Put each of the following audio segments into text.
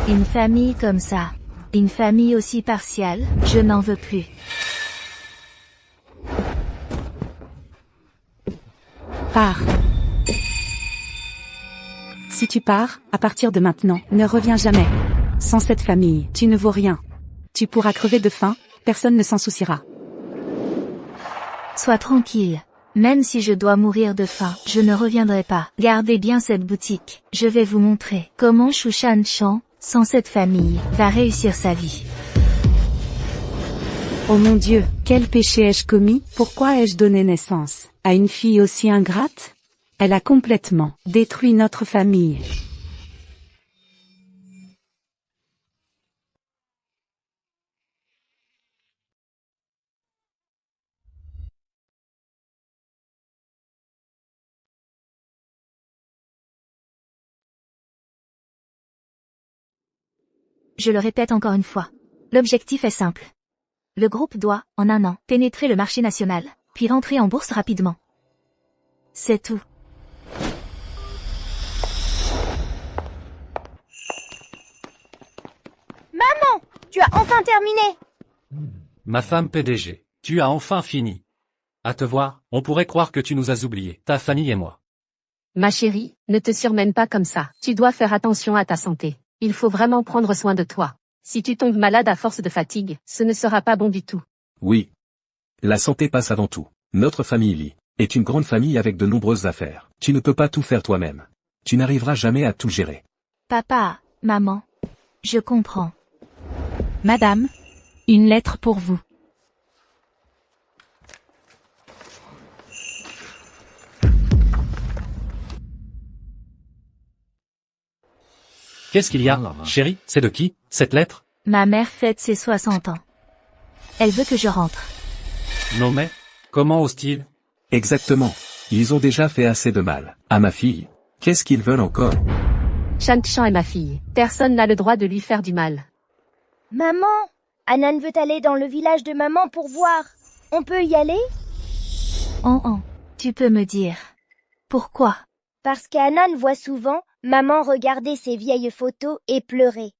Une famille comme ça. Une famille aussi partiale, je n'en veux plus. Pars. Si tu pars, à partir de maintenant, ne reviens jamais. Sans cette famille, tu ne vaux rien. Tu pourras crever de faim, personne ne s'en souciera. Sois tranquille. Même si je dois mourir de faim, je ne reviendrai pas. Gardez bien cette boutique. Je vais vous montrer comment Shu Shanshan, sans cette famille, va réussir sa vie. Oh mon Dieu, quel péché ai-je commis? Pourquoi ai-je donné naissance à une fille aussi ingrate? Elle a complètement détruit notre famille. Je le répète encore une fois. L'objectif est simple. Le groupe doit, en un an, pénétrer le marché national, puis rentrer en bourse rapidement. C'est tout. Maman, tu as enfin terminé. Ma femme PDG, tu as enfin fini. À te voir, on pourrait croire que tu nous as oubliés, ta famille et moi. Ma chérie, ne te surmène pas comme ça. Tu dois faire attention à ta santé. Il faut vraiment prendre soin de toi. Si tu tombes malade à force de fatigue, ce ne sera pas bon du tout. Oui. La santé passe avant tout. Notre famille Lee est une grande famille avec de nombreuses affaires. Tu ne peux pas tout faire toi-même. Tu n'arriveras jamais à tout gérer. Papa, maman. Je comprends. Madame, une lettre pour vous. Qu'est-ce qu'il y a, chérie? C'est de qui, cette lettre? Ma mère fête ses 60 ans. Elle veut que je rentre. Non mais, comment ose-t-il? Exactement. Ils ont déjà fait assez de mal à ma fille. Qu'est-ce qu'ils veulent encore? Shanshan est ma fille. Personne n'a le droit de lui faire du mal. Maman, Anan veut aller dans le village de maman pour voir. On peut y aller? Oh, tu peux me dire. Pourquoi? Parce qu'Anan voit souvent maman regarder ses vieilles photos et pleurer.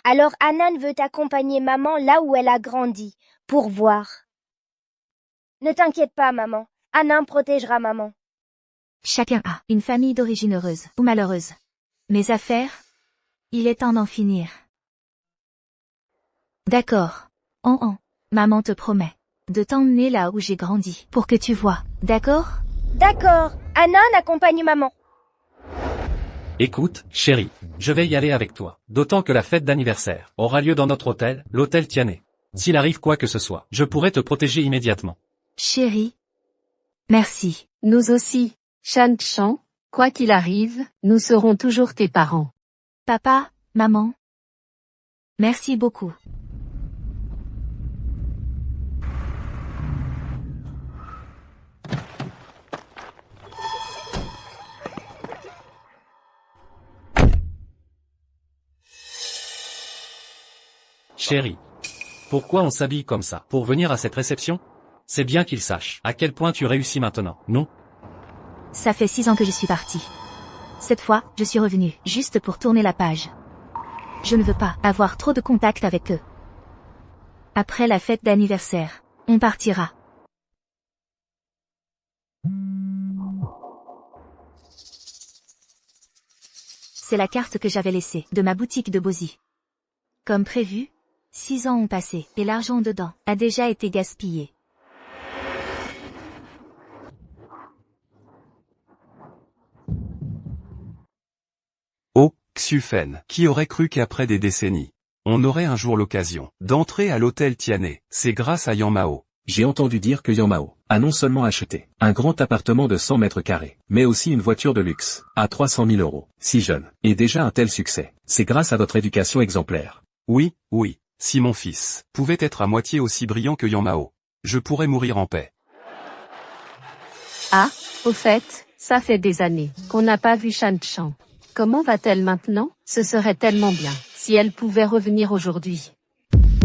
Alors Anan veut accompagner maman là où elle a grandi, pour voir. Ne t'inquiète pas, maman. Anan protégera maman. Chacun a une famille d'origine heureuse ou malheureuse. Mes affaires? Il est temps d'en finir. D'accord. Oh, maman te promet de t'emmener là où j'ai grandi pour que tu vois. D'accord? D'accord. Anan accompagne maman. Écoute, chérie, je vais y aller avec toi. D'autant que la fête d'anniversaire aura lieu dans notre hôtel, l'hôtel Tiané. S'il arrive quoi que ce soit, je pourrai te protéger immédiatement. Chérie. Merci. Nous aussi, Shanshan, quoi qu'il arrive, nous serons toujours tes parents. Papa, maman. Merci beaucoup. Chérie. Pourquoi on s'habille comme ça? Pour venir à cette réception? C'est bien qu'il sache à quel point tu réussis maintenant, non? Ça fait 6 ans que je suis partie. Cette fois, je suis revenue, juste pour tourner la page. Je ne veux pas avoir trop de contact avec eux. Après la fête d'anniversaire, on partira. C'est la carte que j'avais laissée, de ma boutique de Bozy. Comme prévu, 6 ans ont passé, et l'argent dedans a déjà été gaspillé. Oh, Xufen, qui aurait cru qu'après des décennies, on aurait un jour l'occasion d'entrer à l'hôtel Tiané? C'est grâce à Yang Mao. J'ai entendu dire que Yang Mao a non seulement acheté un grand appartement de 100 mètres carrés, mais aussi une voiture de luxe à 300 000 euros. Si jeune, et déjà un tel succès, c'est grâce à votre éducation exemplaire. Oui, si mon fils pouvait être à moitié aussi brillant que Yang Mao, je pourrais mourir en paix. Ah, au fait, ça fait des années qu'on n'a pas vu Shanshan. Comment va-t-elle maintenant? Ce serait tellement bien si elle pouvait revenir aujourd'hui.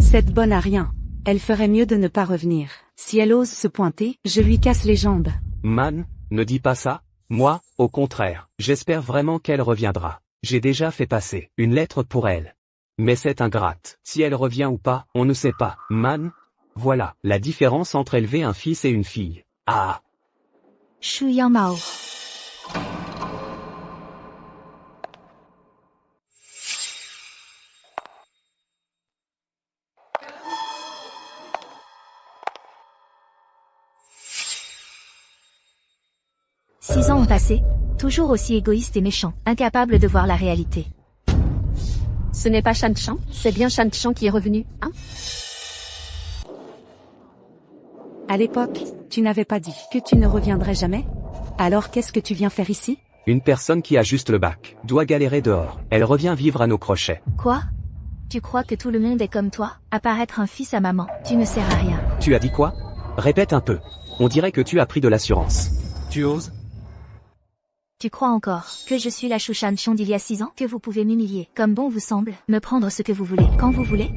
Cette bonne à rien. Elle ferait mieux de ne pas revenir. Si elle ose se pointer, je lui casse les jambes. Man, ne dis pas ça. Moi, au contraire, j'espère vraiment qu'elle reviendra. J'ai déjà fait passer une lettre pour elle. Mais c'est ingrate. Si elle revient ou pas, on ne sait pas. Man. Voilà, la différence entre élever un fils et une fille. Ah. Shu Yanmao. Six ans ont passé, toujours aussi égoïste et méchant, incapable de voir la réalité. Ce n'est pas Shan Chan, c'est bien Shan Chan qui est revenu, hein? À l'époque, tu n'avais pas dit que tu ne reviendrais jamais? Alors qu'est-ce que tu viens faire ici? Une personne qui a juste le bac doit galérer dehors. Elle revient vivre à nos crochets. Quoi? Tu crois que tout le monde est comme toi, à paraître un fils à maman? Tu ne sers à rien. Tu as dit quoi? Répète un peu. On dirait que tu as pris de l'assurance. Tu oses? Tu crois encore que je suis la Shu Shan Chon d'il y a 6 ans? Que vous pouvez m'humilier comme bon vous semble, me prendre ce que vous voulez, quand vous voulez?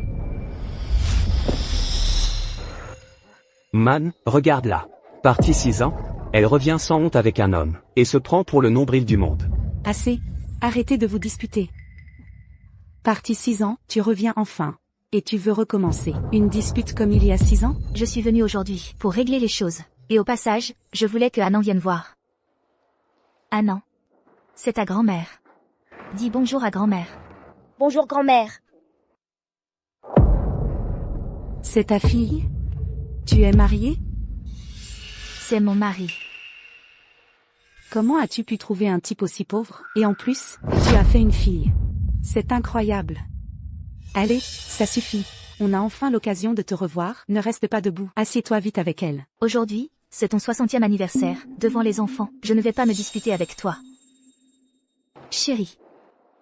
Man, regarde là. Partie 6 ans, elle revient sans honte avec un homme, et se prend pour le nombril du monde. Assez. Arrêtez de vous disputer. Parti 6 ans, tu reviens enfin. Et tu veux recommencer une dispute comme il y a 6 ans? Je suis venue aujourd'hui pour régler les choses. Et au passage, je voulais que Anan vienne voir. Anan. C'est ta grand-mère. Dis bonjour à grand-mère. Bonjour grand-mère. C'est ta fille? Tu es mariée? C'est mon mari. Comment as-tu pu trouver un type aussi pauvre? Et en plus, tu as fait une fille. C'est incroyable. Allez, ça suffit. On a enfin l'occasion de te revoir. Ne reste pas debout. Assieds-toi vite avec elle. Aujourd'hui, c'est ton 60e anniversaire, devant les enfants. Je ne vais pas me disputer avec toi. Chérie.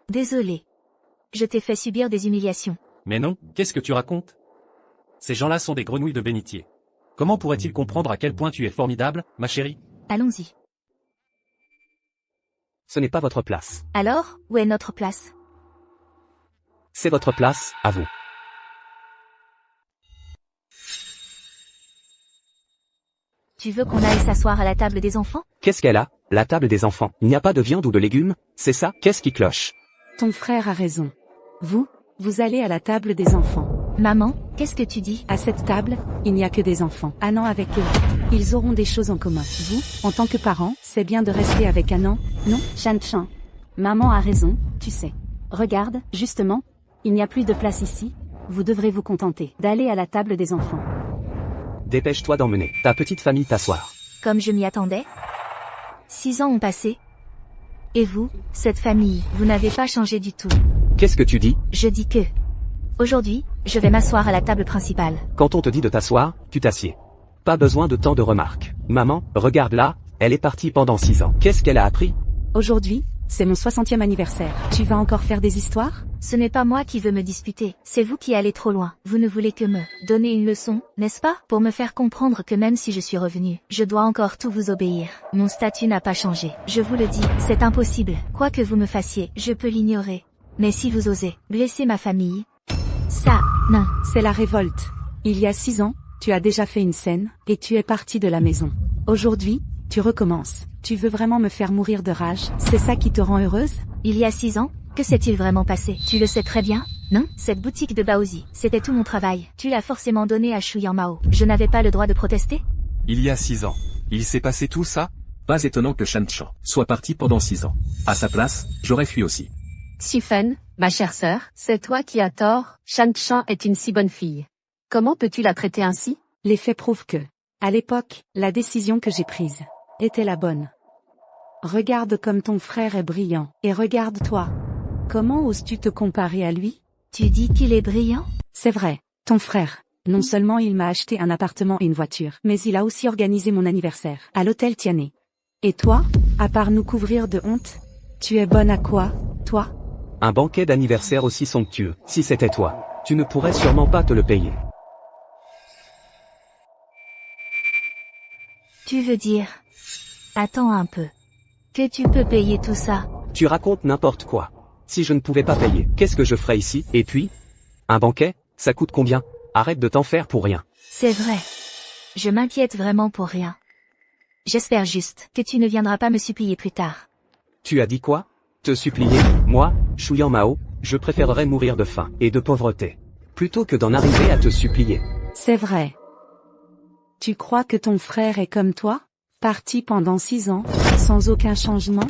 Désolée. Je t'ai fait subir des humiliations. Mais non, qu'est-ce que tu racontes? Ces gens-là sont des grenouilles de bénitier. Comment pourraient-ils comprendre à quel point tu es formidable, ma chérie? Allons-y. Ce n'est pas votre place. Alors, où est notre place? C'est votre place, à vous. Tu veux qu'on aille s'asseoir à la table des enfants? Qu'est-ce qu'elle a? La table des enfants. Il n'y a pas de viande ou de légumes? C'est ça? Qu'est-ce qui cloche? Ton frère a raison. Vous allez à la table des enfants. Maman, qu'est-ce que tu dis? À cette table, il n'y a que des enfants. Anan avec eux. Ils auront des choses en commun. Vous, en tant que parents, c'est bien de rester avec Anan, non? Shan Chan. Maman a raison, tu sais. Regarde, justement, il n'y a plus de place ici. Vous devrez vous contenter d'aller à la table des enfants. Dépêche-toi d'emmener ta petite famille t'asseoir. Comme je m'y attendais. 6 ans ont passé. Et vous, cette famille, vous n'avez pas changé du tout. Qu'est-ce que tu dis? Je dis que... Aujourd'hui, je vais m'asseoir à la table principale. Quand on te dit de t'asseoir, tu t'assieds. Pas besoin de tant de remarques. Maman, regarde là, elle est partie pendant 6 ans. Qu'est-ce qu'elle a appris? Aujourd'hui, c'est mon 60e anniversaire. Tu vas encore faire des histoires? Ce n'est pas moi qui veux me disputer, c'est vous qui allez trop loin. Vous ne voulez que me donner une leçon, n'est-ce pas? Pour me faire comprendre que même si je suis revenue, je dois encore tout vous obéir. Mon statut n'a pas changé. Je vous le dis, c'est impossible. Quoi que vous me fassiez, je peux l'ignorer. Mais si vous osez blesser ma famille... Ça, non. C'est la révolte. Il y a 6 ans, tu as déjà fait une scène, et tu es parti de la maison. Aujourd'hui, tu recommences. Tu veux vraiment me faire mourir de rage? C'est ça qui te rend heureuse? Il y a 6 ans, que s'est-il vraiment passé? Tu le sais très bien, non? Cette boutique de Baozi, c'était tout mon travail. Tu l'as forcément donné à Shu Yanmao. Je n'avais pas le droit de protester? Il y a 6 ans. Il s'est passé tout ça? Pas étonnant que Shan Chan soit parti pendant 6 ans. À sa place, j'aurais fui aussi. Xifen, ma chère sœur, c'est toi qui as tort. Shan Chan est une si bonne fille. Comment peux-tu la traiter ainsi? Les faits prouvent que, à l'époque, la décision que j'ai prise était la bonne. Regarde comme ton frère est brillant, et regarde-toi. Comment oses-tu te comparer à lui? Tu dis qu'il est brillant? C'est vrai, ton frère. Non seulement il m'a acheté un appartement et une voiture, mais il a aussi organisé mon anniversaire, à l'hôtel Tiané. Et toi, à part nous couvrir de honte, tu es bonne à quoi, toi? Un banquet d'anniversaire aussi somptueux. Si c'était toi, tu ne pourrais sûrement pas te le payer. Tu veux dire... Attends un peu. Que tu peux payer tout ça? Tu racontes n'importe quoi. Si je ne pouvais pas payer, qu'est-ce que je ferais ici? Et puis? Un banquet, ça coûte combien? Arrête de t'en faire pour rien. C'est vrai. Je m'inquiète vraiment pour rien. J'espère juste que tu ne viendras pas me supplier plus tard. Tu as dit quoi? Te supplier? Moi, Shu Yanmao? Je préférerais mourir de faim et de pauvreté, plutôt que d'en arriver à te supplier. C'est vrai. Tu crois que ton frère est comme toi? Parti pendant 6 ans, sans aucun changement?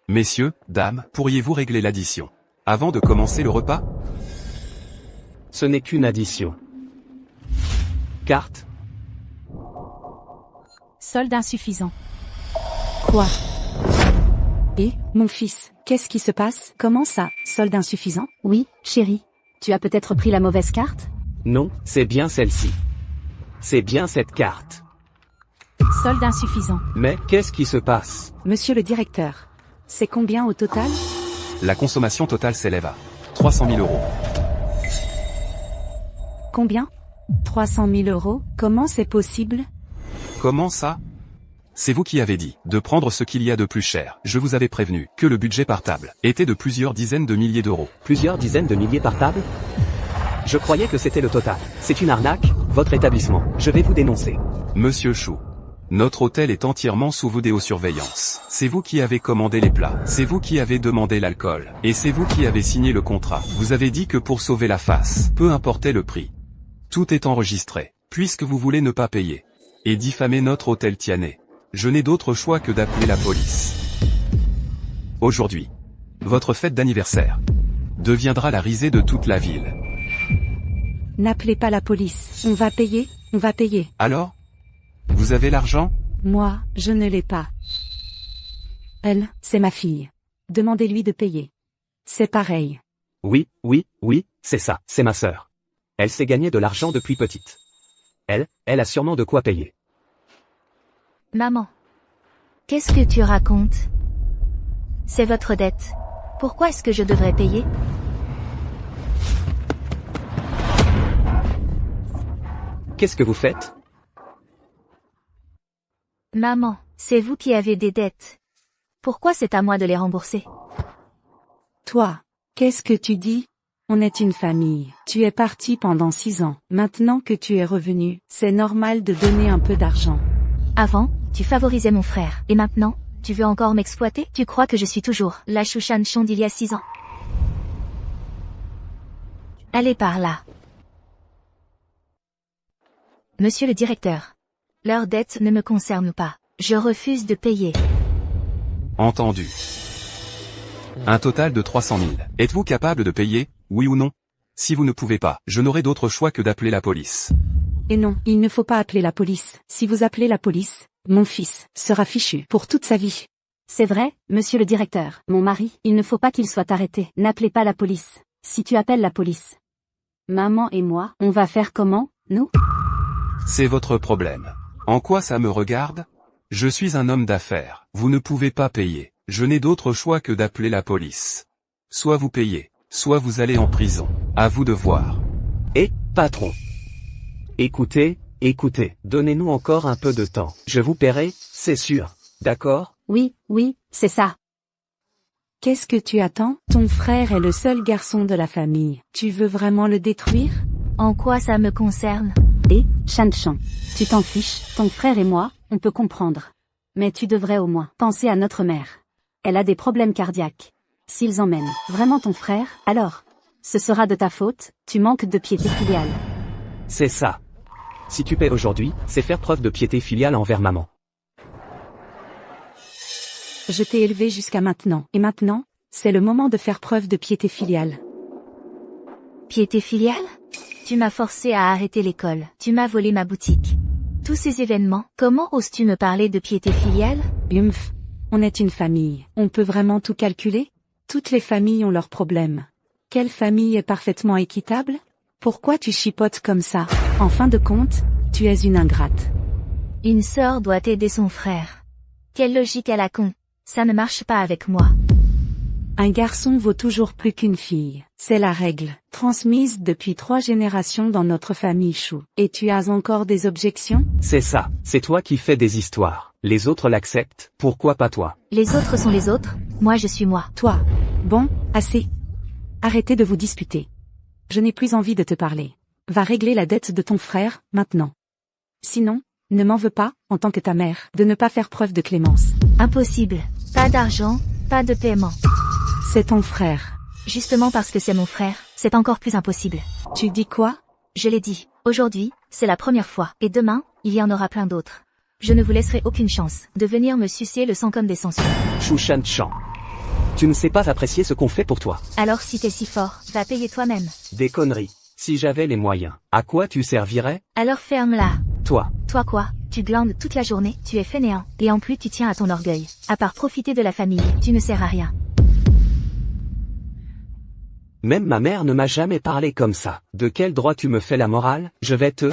Messieurs, dames, pourriez-vous régler l'addition avant de commencer le repas? Ce n'est qu'une addition. Carte. Solde insuffisant. Quoi? Et, mon fils, qu'est-ce qui se passe? Comment ça, solde insuffisant? Oui, chérie. Tu as peut-être pris la mauvaise carte? Non, c'est bien celle-ci. C'est bien cette carte. Solde insuffisant. Mais, qu'est-ce qui se passe? Monsieur le directeur, c'est combien au total? La consommation totale s'élève à 300 000 euros. Combien? 300 000 euros? Comment c'est possible? Comment ça? C'est vous qui avez dit de prendre ce qu'il y a de plus cher. Je vous avais prévenu que le budget par table était de plusieurs dizaines de milliers d'euros. Plusieurs dizaines de milliers par table? Je croyais que c'était le total. C'est une arnaque, votre établissement. Je vais vous dénoncer. Monsieur Chou, notre hôtel est entièrement sous vidéosurveillance. C'est vous qui avez commandé les plats, c'est vous qui avez demandé l'alcool, et c'est vous qui avez signé le contrat. Vous avez dit que pour sauver la face, peu importait le prix. Tout est enregistré, puisque vous voulez ne pas payer et diffamer notre hôtel Tiané. Je n'ai d'autre choix que d'appeler la police. Aujourd'hui, votre fête d'anniversaire deviendra la risée de toute la ville. N'appelez pas la police. On va payer, on va payer. Alors? Vous avez l'argent? Moi, je ne l'ai pas. Elle, c'est ma fille. Demandez-lui de payer. C'est pareil. Oui, c'est ça, c'est ma sœur. Elle s'est gagnée de l'argent depuis petite. Elle a sûrement de quoi payer. Maman. Qu'est-ce que tu racontes? C'est votre dette. Pourquoi est-ce que je devrais payer? Qu'est-ce que vous faites? Maman, c'est vous qui avez des dettes. Pourquoi c'est à moi de les rembourser? Toi, qu'est-ce que tu dis? On est une famille. Tu es parti pendant 6 ans. Maintenant que tu es revenu, c'est normal de donner un peu d'argent. Avant, tu favorisais mon frère. Et maintenant, tu veux encore m'exploiter? Tu crois que je suis toujours la Chouchan Chon d'il y a 6 ans? Allez par là. Monsieur le directeur. Leurs dettes ne me concernent pas. Je refuse de payer. Entendu. Un total de 300 000. Êtes-vous capable de payer, oui ou non? Si vous ne pouvez pas, je n'aurai d'autre choix que d'appeler la police. Et non, il ne faut pas appeler la police. Si vous appelez la police, mon fils sera fichu pour toute sa vie. C'est vrai, monsieur le directeur. Mon mari, il ne faut pas qu'il soit arrêté. N'appelez pas la police. Si tu appelles la police, maman et moi, on va faire comment, nous? C'est votre problème. En quoi ça me regarde? Je suis un homme d'affaires. Vous ne pouvez pas payer. Je n'ai d'autre choix que d'appeler la police. Soit vous payez, soit vous allez en prison. À vous de voir. Et, patron. Écoutez, donnez-nous encore un peu de temps. Je vous paierai, c'est sûr. D'accord? Oui, c'est ça. Qu'est-ce que tu attends? Ton frère est le seul garçon de la famille. Tu veux vraiment le détruire? En quoi ça me concerne? Et, Shanchan, tu t'en fiches, ton frère et moi, on peut comprendre. Mais tu devrais au moins penser à notre mère. Elle a des problèmes cardiaques. S'ils emmènent vraiment ton frère, alors, ce sera de ta faute, tu manques de piété filiale. C'est ça. Si tu paies aujourd'hui, c'est faire preuve de piété filiale envers maman. Je t'ai élevé jusqu'à maintenant. Et maintenant, c'est le moment de faire preuve de piété filiale. Piété filiale? Tu m'as forcé à arrêter l'école. Tu m'as volé ma boutique. Tous ces événements, comment oses-tu me parler de piété filiale? Humph. On est une famille. On peut vraiment tout calculer? Toutes les familles ont leurs problèmes. Quelle famille est parfaitement équitable? Pourquoi tu chipotes comme ça? En fin de compte, tu es une ingrate. Une sœur doit aider son frère. Quelle logique à la con. Ça ne marche pas avec moi. Un garçon vaut toujours plus qu'une fille. C'est la règle, transmise depuis 3 générations dans notre famille Chou. Et tu as encore des objections? C'est ça, c'est toi qui fais des histoires. Les autres l'acceptent, pourquoi pas toi? Les autres sont les autres, moi je suis moi. Toi. Bon, assez. Arrêtez de vous disputer. Je n'ai plus envie de te parler. Va régler la dette de ton frère, maintenant. Sinon, Ne m'en veux pas, en tant que ta mère, de ne pas faire preuve de clémence. Impossible. Pas d'argent, pas de paiement. C'est ton frère. Justement parce que c'est mon frère, c'est encore plus impossible. Tu dis quoi? Je l'ai dit. Aujourd'hui, c'est la première fois. Et demain, il y en aura plein d'autres. Je ne vous laisserai aucune chance de venir me sucer le sang comme des sangsues. Shu Shan-chan. Tu ne sais pas apprécier ce qu'on fait pour toi. Alors si t'es si fort, va payer toi-même. Des conneries. Si j'avais les moyens, à quoi tu servirais? Alors ferme-la. Toi. Toi quoi? Tu glandes toute la journée, tu es fainéant. Et en plus tu tiens à ton orgueil. À part profiter de la famille, tu ne sers à rien. Même ma mère ne m'a jamais parlé comme ça. De quel droit tu me fais la morale? Je vais te...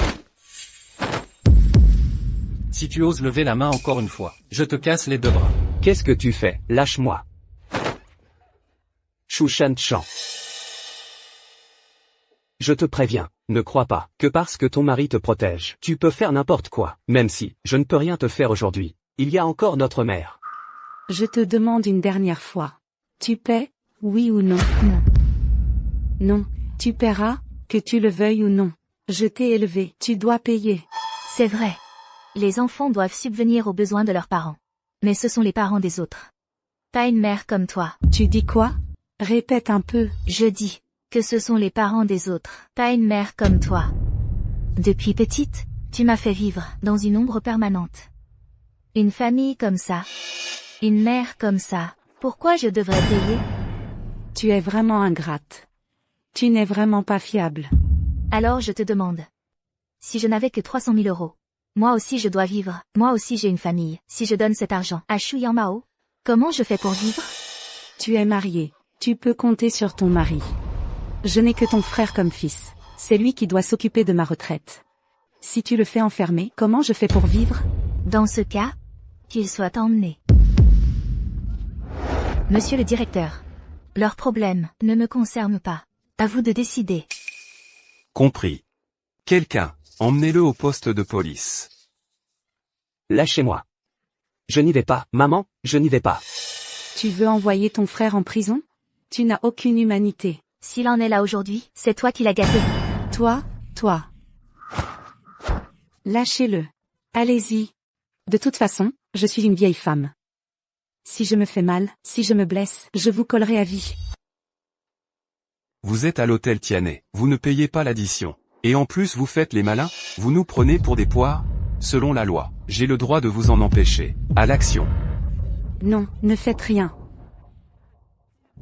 Si tu oses lever la main encore une fois, je te casse les deux bras. Qu'est-ce que tu fais? Lâche-moi. Shu Shan-chan. Je te préviens, ne crois pas que parce que ton mari te protège, tu peux faire n'importe quoi. Même si, je ne peux rien te faire aujourd'hui. Il y a encore notre mère. Je te demande une dernière fois. Tu paies, oui ou non? Non. Non, tu paieras, que tu le veuilles ou non. Je t'ai élevé, tu dois payer. C'est vrai. Les enfants doivent subvenir aux besoins de leurs parents. Mais ce sont les parents des autres. Pas une mère comme toi. Tu dis quoi? Répète un peu. Je dis que ce sont les parents des autres. Pas une mère comme toi. Depuis petite, tu m'as fait vivre dans une ombre permanente. Une famille comme ça. Une mère comme ça. Pourquoi je devrais payer? Tu es vraiment ingrate. Tu n'es vraiment pas fiable. Alors je te demande. Si je n'avais que 300 000 euros. Moi aussi je dois vivre, moi aussi j'ai une famille. Si je donne cet argent à Shu Yanmao, comment je fais pour vivre? Tu es marié. Tu peux compter sur ton mari. Je n'ai que ton frère comme fils. C'est lui qui doit s'occuper de ma retraite. Si tu le fais enfermer, comment je fais pour vivre? Dans ce cas, qu'il soit emmené. Monsieur le directeur, leurs problèmes ne me concernent pas. À vous de décider. Compris. Quelqu'un, emmenez-le au poste de police. Lâchez-moi. Je n'y vais pas, maman, je n'y vais pas. Tu veux envoyer ton frère en prison? Tu n'as aucune humanité. S'il en est là aujourd'hui, c'est toi qui l'as gâté. Toi. Lâchez-le. Allez-y. De toute façon, je suis une vieille femme. Si je me fais mal, si je me blesse, je vous collerai à vie. Vous êtes à l'hôtel Tianais, vous ne payez pas l'addition. Et en plus vous faites les malins, vous nous prenez pour des poires? Selon la loi, j'ai le droit de vous en empêcher. À l'action. Non, ne faites rien.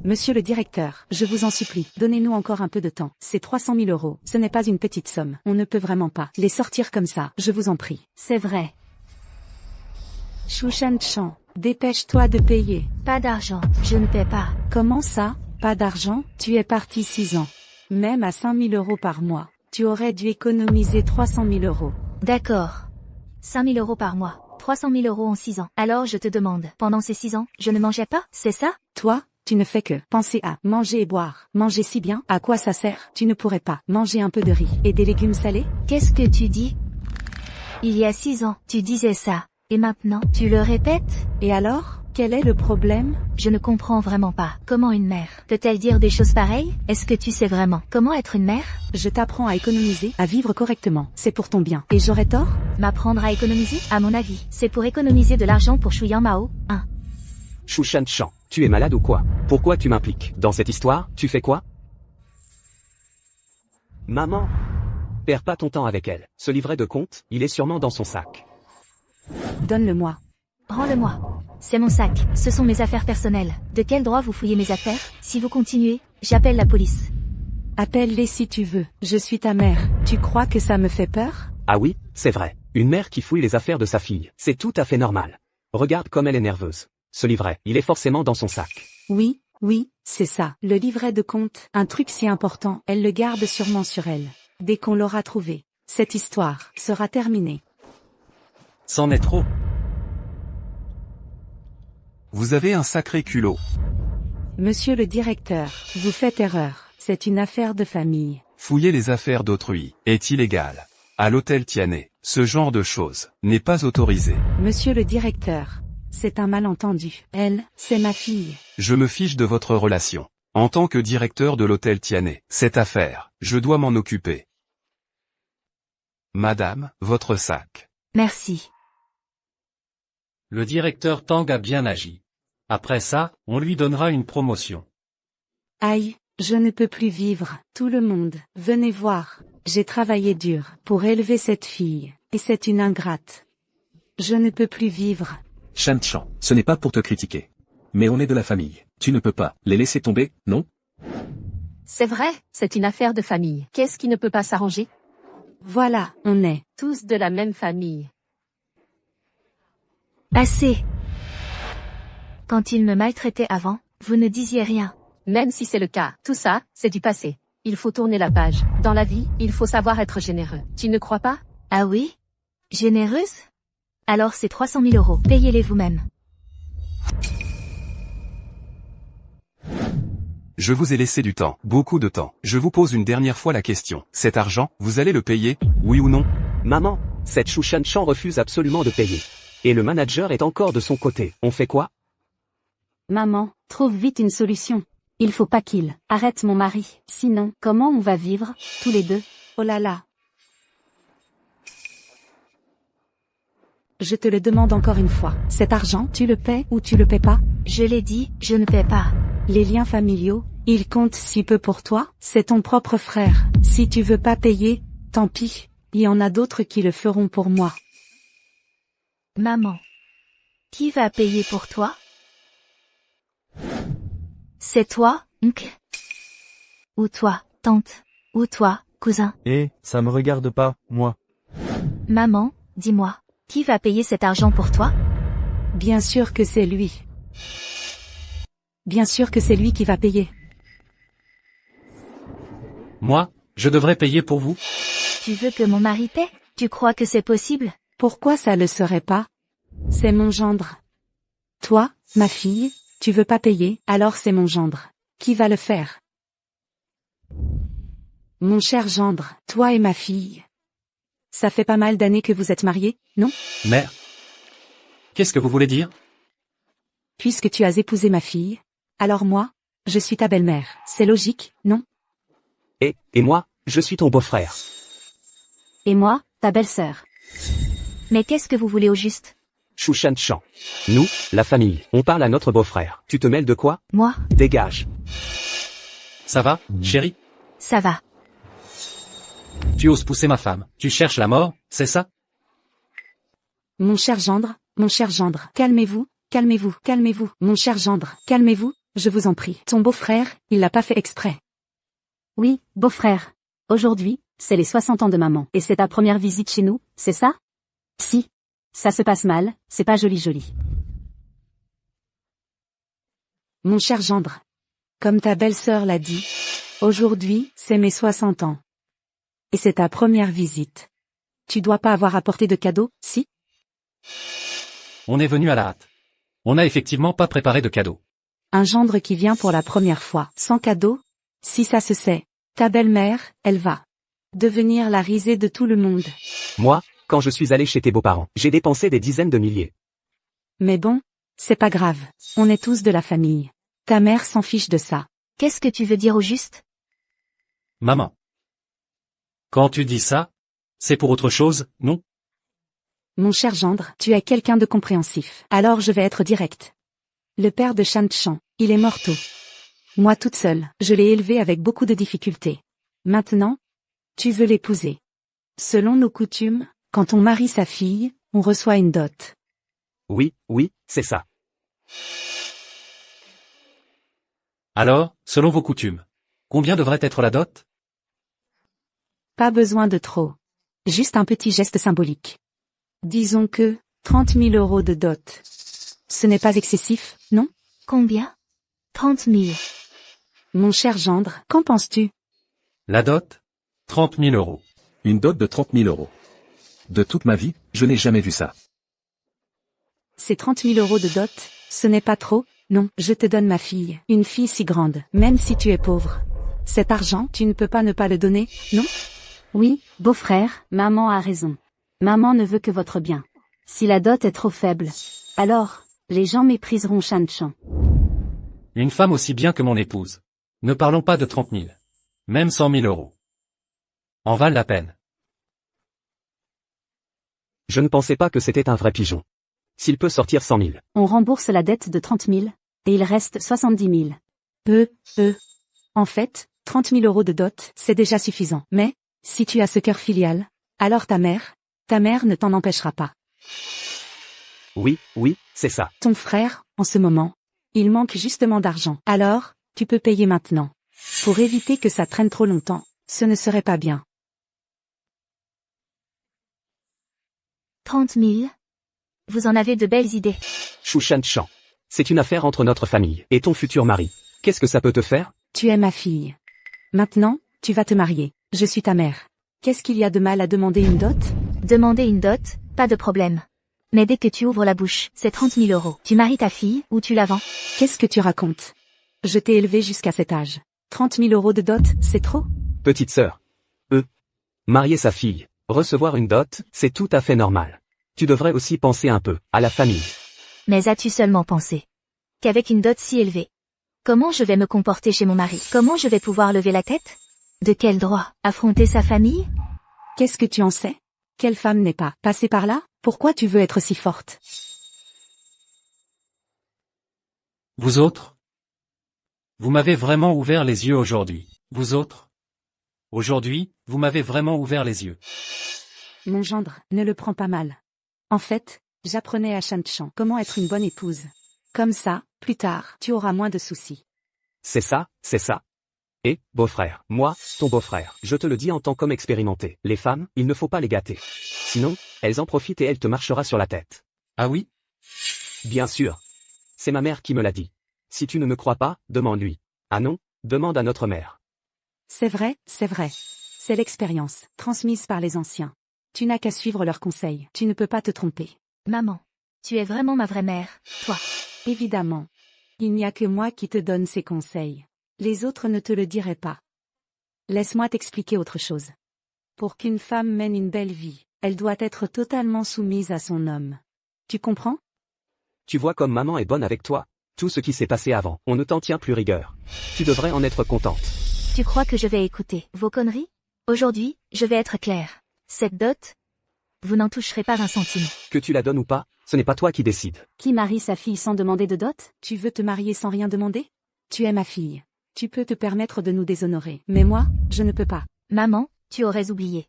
Monsieur le directeur, je vous en supplie, donnez-nous encore un peu de temps. C'est 300 000 euros, ce n'est pas une petite somme. On ne peut vraiment pas les sortir comme ça, je vous en prie. C'est vrai. Shu Shan-chan, dépêche-toi de payer. Pas d'argent, je ne paie pas. Comment ça? Pas d'argent? Tu es parti 6 ans. Même à 5 000 euros par mois, tu aurais dû économiser 300 000 euros. D'accord. 5 000 euros par mois, 300 000 euros en 6 ans. Alors je te demande, pendant ces 6 ans, je ne mangeais pas, c'est ça? Toi, tu ne fais que penser à manger et boire. Manger si bien, à quoi ça sert? Tu ne pourrais pas manger un peu de riz et des légumes salés? Qu'est-ce que tu dis? Il y a 6 ans, tu disais ça. Et maintenant, tu le répètes? Et alors? Quel est le problème? Je ne comprends vraiment pas. Comment une mère peut-elle dire des choses pareilles? Est-ce que tu sais vraiment comment être une mère? Je t'apprends à économiser, à vivre correctement. C'est pour ton bien. Et j'aurais tort? M'apprendre à économiser? À mon avis, c'est pour économiser de l'argent pour Shu Yanmao. Shu Shan-chan, tu es malade ou quoi? Pourquoi tu m'impliques dans cette histoire? Tu fais quoi? Maman, perds pas ton temps avec elle. Ce livret de compte, il est sûrement dans son sac. Donne-le-moi. Rends-le-moi. C'est mon sac, ce sont mes affaires personnelles. De quel droit vous fouillez mes affaires? Si vous continuez, j'appelle la police. Appelle-les si tu veux. Je suis ta mère. Tu crois que ça me fait peur? Ah oui, c'est vrai. Une mère qui fouille les affaires de sa fille, c'est tout à fait normal. Regarde comme elle est nerveuse. Ce livret, il est forcément dans son sac. Oui, c'est ça. Le livret de compte. Un truc si important, elle le garde sûrement sur elle. Dès qu'on l'aura trouvé, cette histoire sera terminée. C'en est trop. Vous avez un sacré culot. Monsieur le directeur, vous faites erreur. C'est une affaire de famille. Fouiller les affaires d'autrui est illégal. À l'hôtel Tianais, ce genre de choses n'est pas autorisé. Monsieur le directeur, c'est un malentendu. Elle, c'est ma fille. Je me fiche de votre relation. En tant que directeur de l'hôtel Tianais, cette affaire, je dois m'en occuper. Madame, votre sac. Merci. Le directeur Tang a bien agi. Après ça, on lui donnera une promotion. Aïe, je ne peux plus vivre. Tout le monde, venez voir. J'ai travaillé dur pour élever cette fille, et c'est une ingrate. Je ne peux plus vivre. Shan Chan, ce n'est pas pour te critiquer. Mais on est de la famille. Tu ne peux pas les laisser tomber, non? C'est vrai, c'est une affaire de famille. Qu'est-ce qui ne peut pas s'arranger? Voilà, on est. Tous de la même famille. Assez. Quand il me maltraitait avant, vous ne disiez rien. Même si c'est le cas, tout ça, c'est du passé. Il faut tourner la page. Dans la vie, il faut savoir être généreux. Tu ne crois pas? Ah oui? Généreuse? Alors c'est 300 000 euros. Payez-les vous-même. Je vous ai laissé du temps, beaucoup de temps. Je vous pose une dernière fois la question. Cet argent, vous allez le payer, oui ou non? Maman, cette Shu Shan-chan refuse absolument de payer. Et le manager est encore de son côté. On fait quoi? Maman, trouve vite une solution. Il faut pas qu'il arrête mon mari. Sinon, comment on va vivre, tous les deux? Oh là là. Je te le demande encore une fois. Cet argent, tu le paies ou tu le paies pas? Je l'ai dit, je ne paie pas. Les liens familiaux, ils comptent si peu pour toi? C'est ton propre frère. Si tu veux pas payer, tant pis. Il y en a d'autres qui le feront pour moi. Maman. Qui va payer pour toi? C'est toi, oncle? Ou toi, tante? Ou toi, cousin? Ça me regarde pas, moi. Maman, dis-moi, qui va payer cet argent pour toi? Bien sûr que c'est lui. Bien sûr que c'est lui qui va payer. Moi, je devrais payer pour vous? Tu veux que mon mari paie? Tu crois que c'est possible? Pourquoi ça le serait pas? C'est mon gendre. Toi, ma fille, tu veux pas payer, alors c'est mon gendre. Qui va le faire? Mon cher gendre, toi et ma fille. Ça fait pas mal d'années que vous êtes mariés, non? Mère. Qu'est-ce que vous voulez dire? Puisque tu as épousé ma fille, alors moi, je suis ta belle-mère. C'est logique, non? Et moi, je suis ton beau-frère. Et moi, ta belle-sœur. Mais qu'est-ce que vous voulez au juste? Shu Shan-chan. Nous, la famille, on parle à notre beau-frère. Tu te mêles de quoi? Moi? Dégage. Ça va, chérie? Ça va. Tu oses pousser ma femme. Tu cherches la mort, c'est ça? Mon cher gendre, calmez-vous, calmez-vous, calmez-vous. Mon cher gendre, calmez-vous, je vous en prie. Ton beau-frère, il l'a pas fait exprès. Oui, beau-frère. Aujourd'hui, c'est les 60 ans de maman. Et c'est ta première visite chez nous, c'est ça? Si. Ça se passe mal, c'est pas joli. Mon cher gendre. Comme ta belle-sœur l'a dit, aujourd'hui, c'est mes 60 ans. Et c'est ta première visite. Tu dois pas avoir apporté de cadeaux, si? On est venu à la hâte. On n'a effectivement pas préparé de cadeaux. Un gendre qui vient pour la première fois, sans cadeau? Si ça se sait, ta belle-mère, elle va devenir la risée de tout le monde. Moi, quand je suis allé chez tes beaux-parents, j'ai dépensé des dizaines de milliers. Mais bon, c'est pas grave, on est tous de la famille. Ta mère s'en fiche de ça. Qu'est-ce que tu veux dire au juste? Maman. Quand tu dis ça, c'est pour autre chose, non? Mon cher gendre, tu es quelqu'un de compréhensif. Alors je vais être direct. Le père de Shan-chan, il est mort tôt. Moi toute seule, je l'ai élevé avec beaucoup de difficultés. Maintenant, tu veux l'épouser. Selon nos coutumes, quand on marie sa fille, on reçoit une dot. Oui, c'est ça. Alors, selon vos coutumes, combien devrait être la dot? Pas besoin de trop. Juste un petit geste symbolique. Disons que, 30 000 euros de dot. Ce n'est pas excessif, non? Combien? 30 000. Mon cher gendre, qu'en penses-tu? La dot? 30 000 euros. Une dot de 30 000 euros. De toute ma vie, je n'ai jamais vu ça. Ces 30 000 euros de dot, ce n'est pas trop? Non, je te donne ma fille, une fille si grande, même si tu es pauvre. Cet argent, tu ne peux pas ne pas le donner, non? Oui, beau-frère, maman a raison. Maman ne veut que votre bien. Si la dot est trop faible, alors, les gens mépriseront Shan-chan. Une femme aussi bien que mon épouse. Ne parlons pas de 30 000. Même 100 000 euros. En valent la peine. Je ne pensais pas que c'était un vrai pigeon. S'il peut sortir 100 000. On rembourse la dette de 30 000, et il reste 70 000. En fait, 30 000 euros de dot, c'est déjà suffisant. Mais, si tu as ce cœur filial, alors ta mère ne t'en empêchera pas. Oui, c'est ça. Ton frère, en ce moment, il manque justement d'argent. Alors, tu peux payer maintenant. Pour éviter que ça traîne trop longtemps, ce ne serait pas bien. 30 000. Vous en avez de belles idées. Chouchan Chan. C'est une affaire entre notre famille et ton futur mari. Qu'est-ce que ça peut te faire? Tu es ma fille. Maintenant, tu vas te marier. Je suis ta mère. Qu'est-ce qu'il y a de mal à demander une dot? Demander une dot, pas de problème. Mais dès que tu ouvres la bouche, c'est 30 000 euros. Tu maries ta fille ou tu la vends? Qu'est-ce que tu racontes? Je t'ai élevé jusqu'à cet âge. 30 000 euros de dot, c'est trop? Petite sœur. Marier sa fille, recevoir une dot, c'est tout à fait normal. Tu devrais aussi penser un peu à la famille. Mais as-tu seulement pensé qu'avec une dot si élevée, comment je vais me comporter chez mon mari? Comment je vais pouvoir lever la tête? De quel droit affronter sa famille? Qu'est-ce que tu en sais? Quelle femme n'est pas passée par là? Pourquoi tu veux être si forte? Vous autres? Vous m'avez vraiment ouvert les yeux aujourd'hui. Vous autres? Aujourd'hui, vous m'avez vraiment ouvert les yeux. Mon gendre, ne le prends pas mal. En fait, j'apprenais à Shanchan comment être une bonne épouse. Comme ça, plus tard, tu auras moins de soucis. C'est ça. Et, beau-frère, moi, ton beau-frère, je te le dis en tant qu'homme expérimenté, les femmes, il ne faut pas les gâter. Sinon, elles en profitent et elle te marchera sur la tête. Ah oui? Bien sûr. C'est ma mère qui me l'a dit. Si tu ne me crois pas, demande-lui. Ah non, demande à notre mère. C'est vrai. C'est l'expérience, transmise par les anciens. Tu n'as qu'à suivre leurs conseils. Tu ne peux pas te tromper. Maman, tu es vraiment ma vraie mère, toi. Évidemment. Il n'y a que moi qui te donne ces conseils. Les autres ne te le diraient pas. Laisse-moi t'expliquer autre chose. Pour qu'une femme mène une belle vie, elle doit être totalement soumise à son homme. Tu comprends? Tu vois comme maman est bonne avec toi. Tout ce qui s'est passé avant, on ne t'en tient plus rigueur. Tu devrais en être contente. Tu crois que je vais écouter vos conneries? Aujourd'hui, je vais être claire. Cette dot, vous n'en toucherez pas un centime. Que tu la donnes ou pas, ce n'est pas toi qui décides. Qui marie sa fille sans demander de dot? Tu veux te marier sans rien demander? Tu es ma fille. Tu peux te permettre de nous déshonorer. Mais moi, je ne peux pas. Maman, tu aurais oublié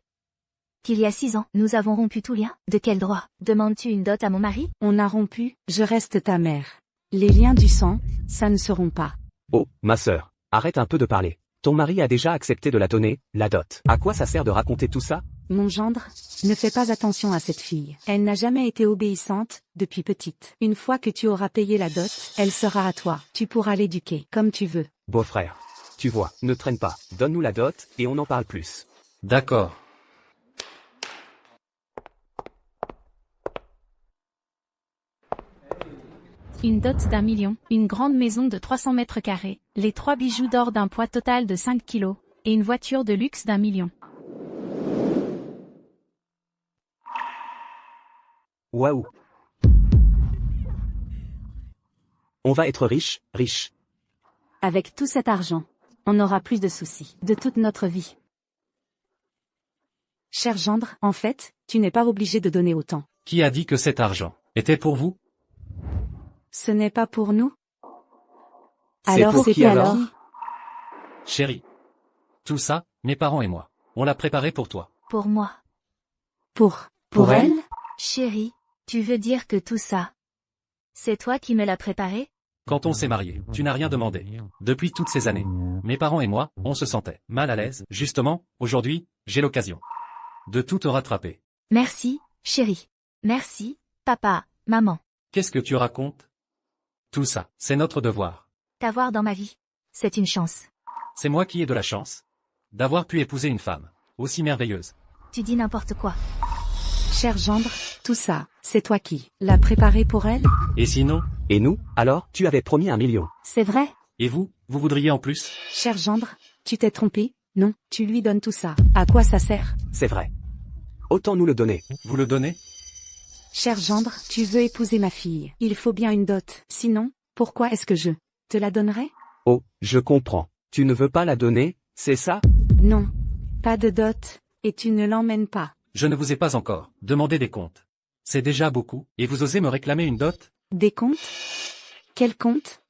qu'il y a 6 ans, nous avons rompu tout lien. De quel droit demandes-tu une dot à mon mari? On a rompu, je reste ta mère. Les liens du sang, ça ne se rompt pas. Oh, ma sœur, arrête un peu de parler. Ton mari a déjà accepté de la donner, la dot. À quoi ça sert de raconter tout ça? Mon gendre, ne fais pas attention à cette fille. Elle n'a jamais été obéissante, depuis petite. Une fois que tu auras payé la dot, elle sera à toi. Tu pourras l'éduquer, comme tu veux. Beau-frère. Tu vois, ne traîne pas. Donne-nous la dot, et on en parle plus. D'accord. Une dot d'1 million, une grande maison de 300 mètres carrés, les 3 bijoux d'or d'un poids total de 5 kilos, et une voiture de luxe d'1 million. Waouh. On va être riche. Avec tout cet argent, on aura plus de soucis, de toute notre vie. Cher gendre, en fait, tu n'es pas obligé de donner autant. Qui a dit que cet argent était pour vous? Ce n'est pas pour nous? C'est Alors pour qui c'était alors? Chérie. Tout ça, mes parents et moi, on l'a préparé pour toi. Pour moi. Pour elle? Chérie, tu veux dire que tout ça, c'est toi qui me l'as préparé? Quand on s'est mariés, tu n'as rien demandé. Depuis toutes ces années, mes parents et moi, on se sentait mal à l'aise. Justement, aujourd'hui, j'ai l'occasion de tout te rattraper. Merci, chérie. Merci, papa, maman. Qu'est-ce que tu racontes? Tout ça, c'est notre devoir. T'avoir dans ma vie, c'est une chance. C'est moi qui ai de la chance d'avoir pu épouser une femme aussi merveilleuse. Tu dis n'importe quoi. Cher gendre, tout ça, c'est toi qui l'as préparé pour elle? Et sinon? Et nous, alors, tu avais promis 1 million. C'est vrai? Et vous voudriez en plus? Cher gendre, tu t'es trompé? Non, tu lui donnes tout ça. À quoi ça sert? C'est vrai. Autant nous le donner. Vous le donnez? Cher gendre, tu veux épouser ma fille. Il faut bien une dot. Sinon, pourquoi est-ce que je te la donnerais? Oh, je comprends. Tu ne veux pas la donner, c'est ça? Non. Pas de dot. Et tu ne l'emmènes pas. Je ne vous ai pas encore demandé des comptes. c'est déjà beaucoup, et vous osez me réclamer une dot? Des comptes? Quel compte?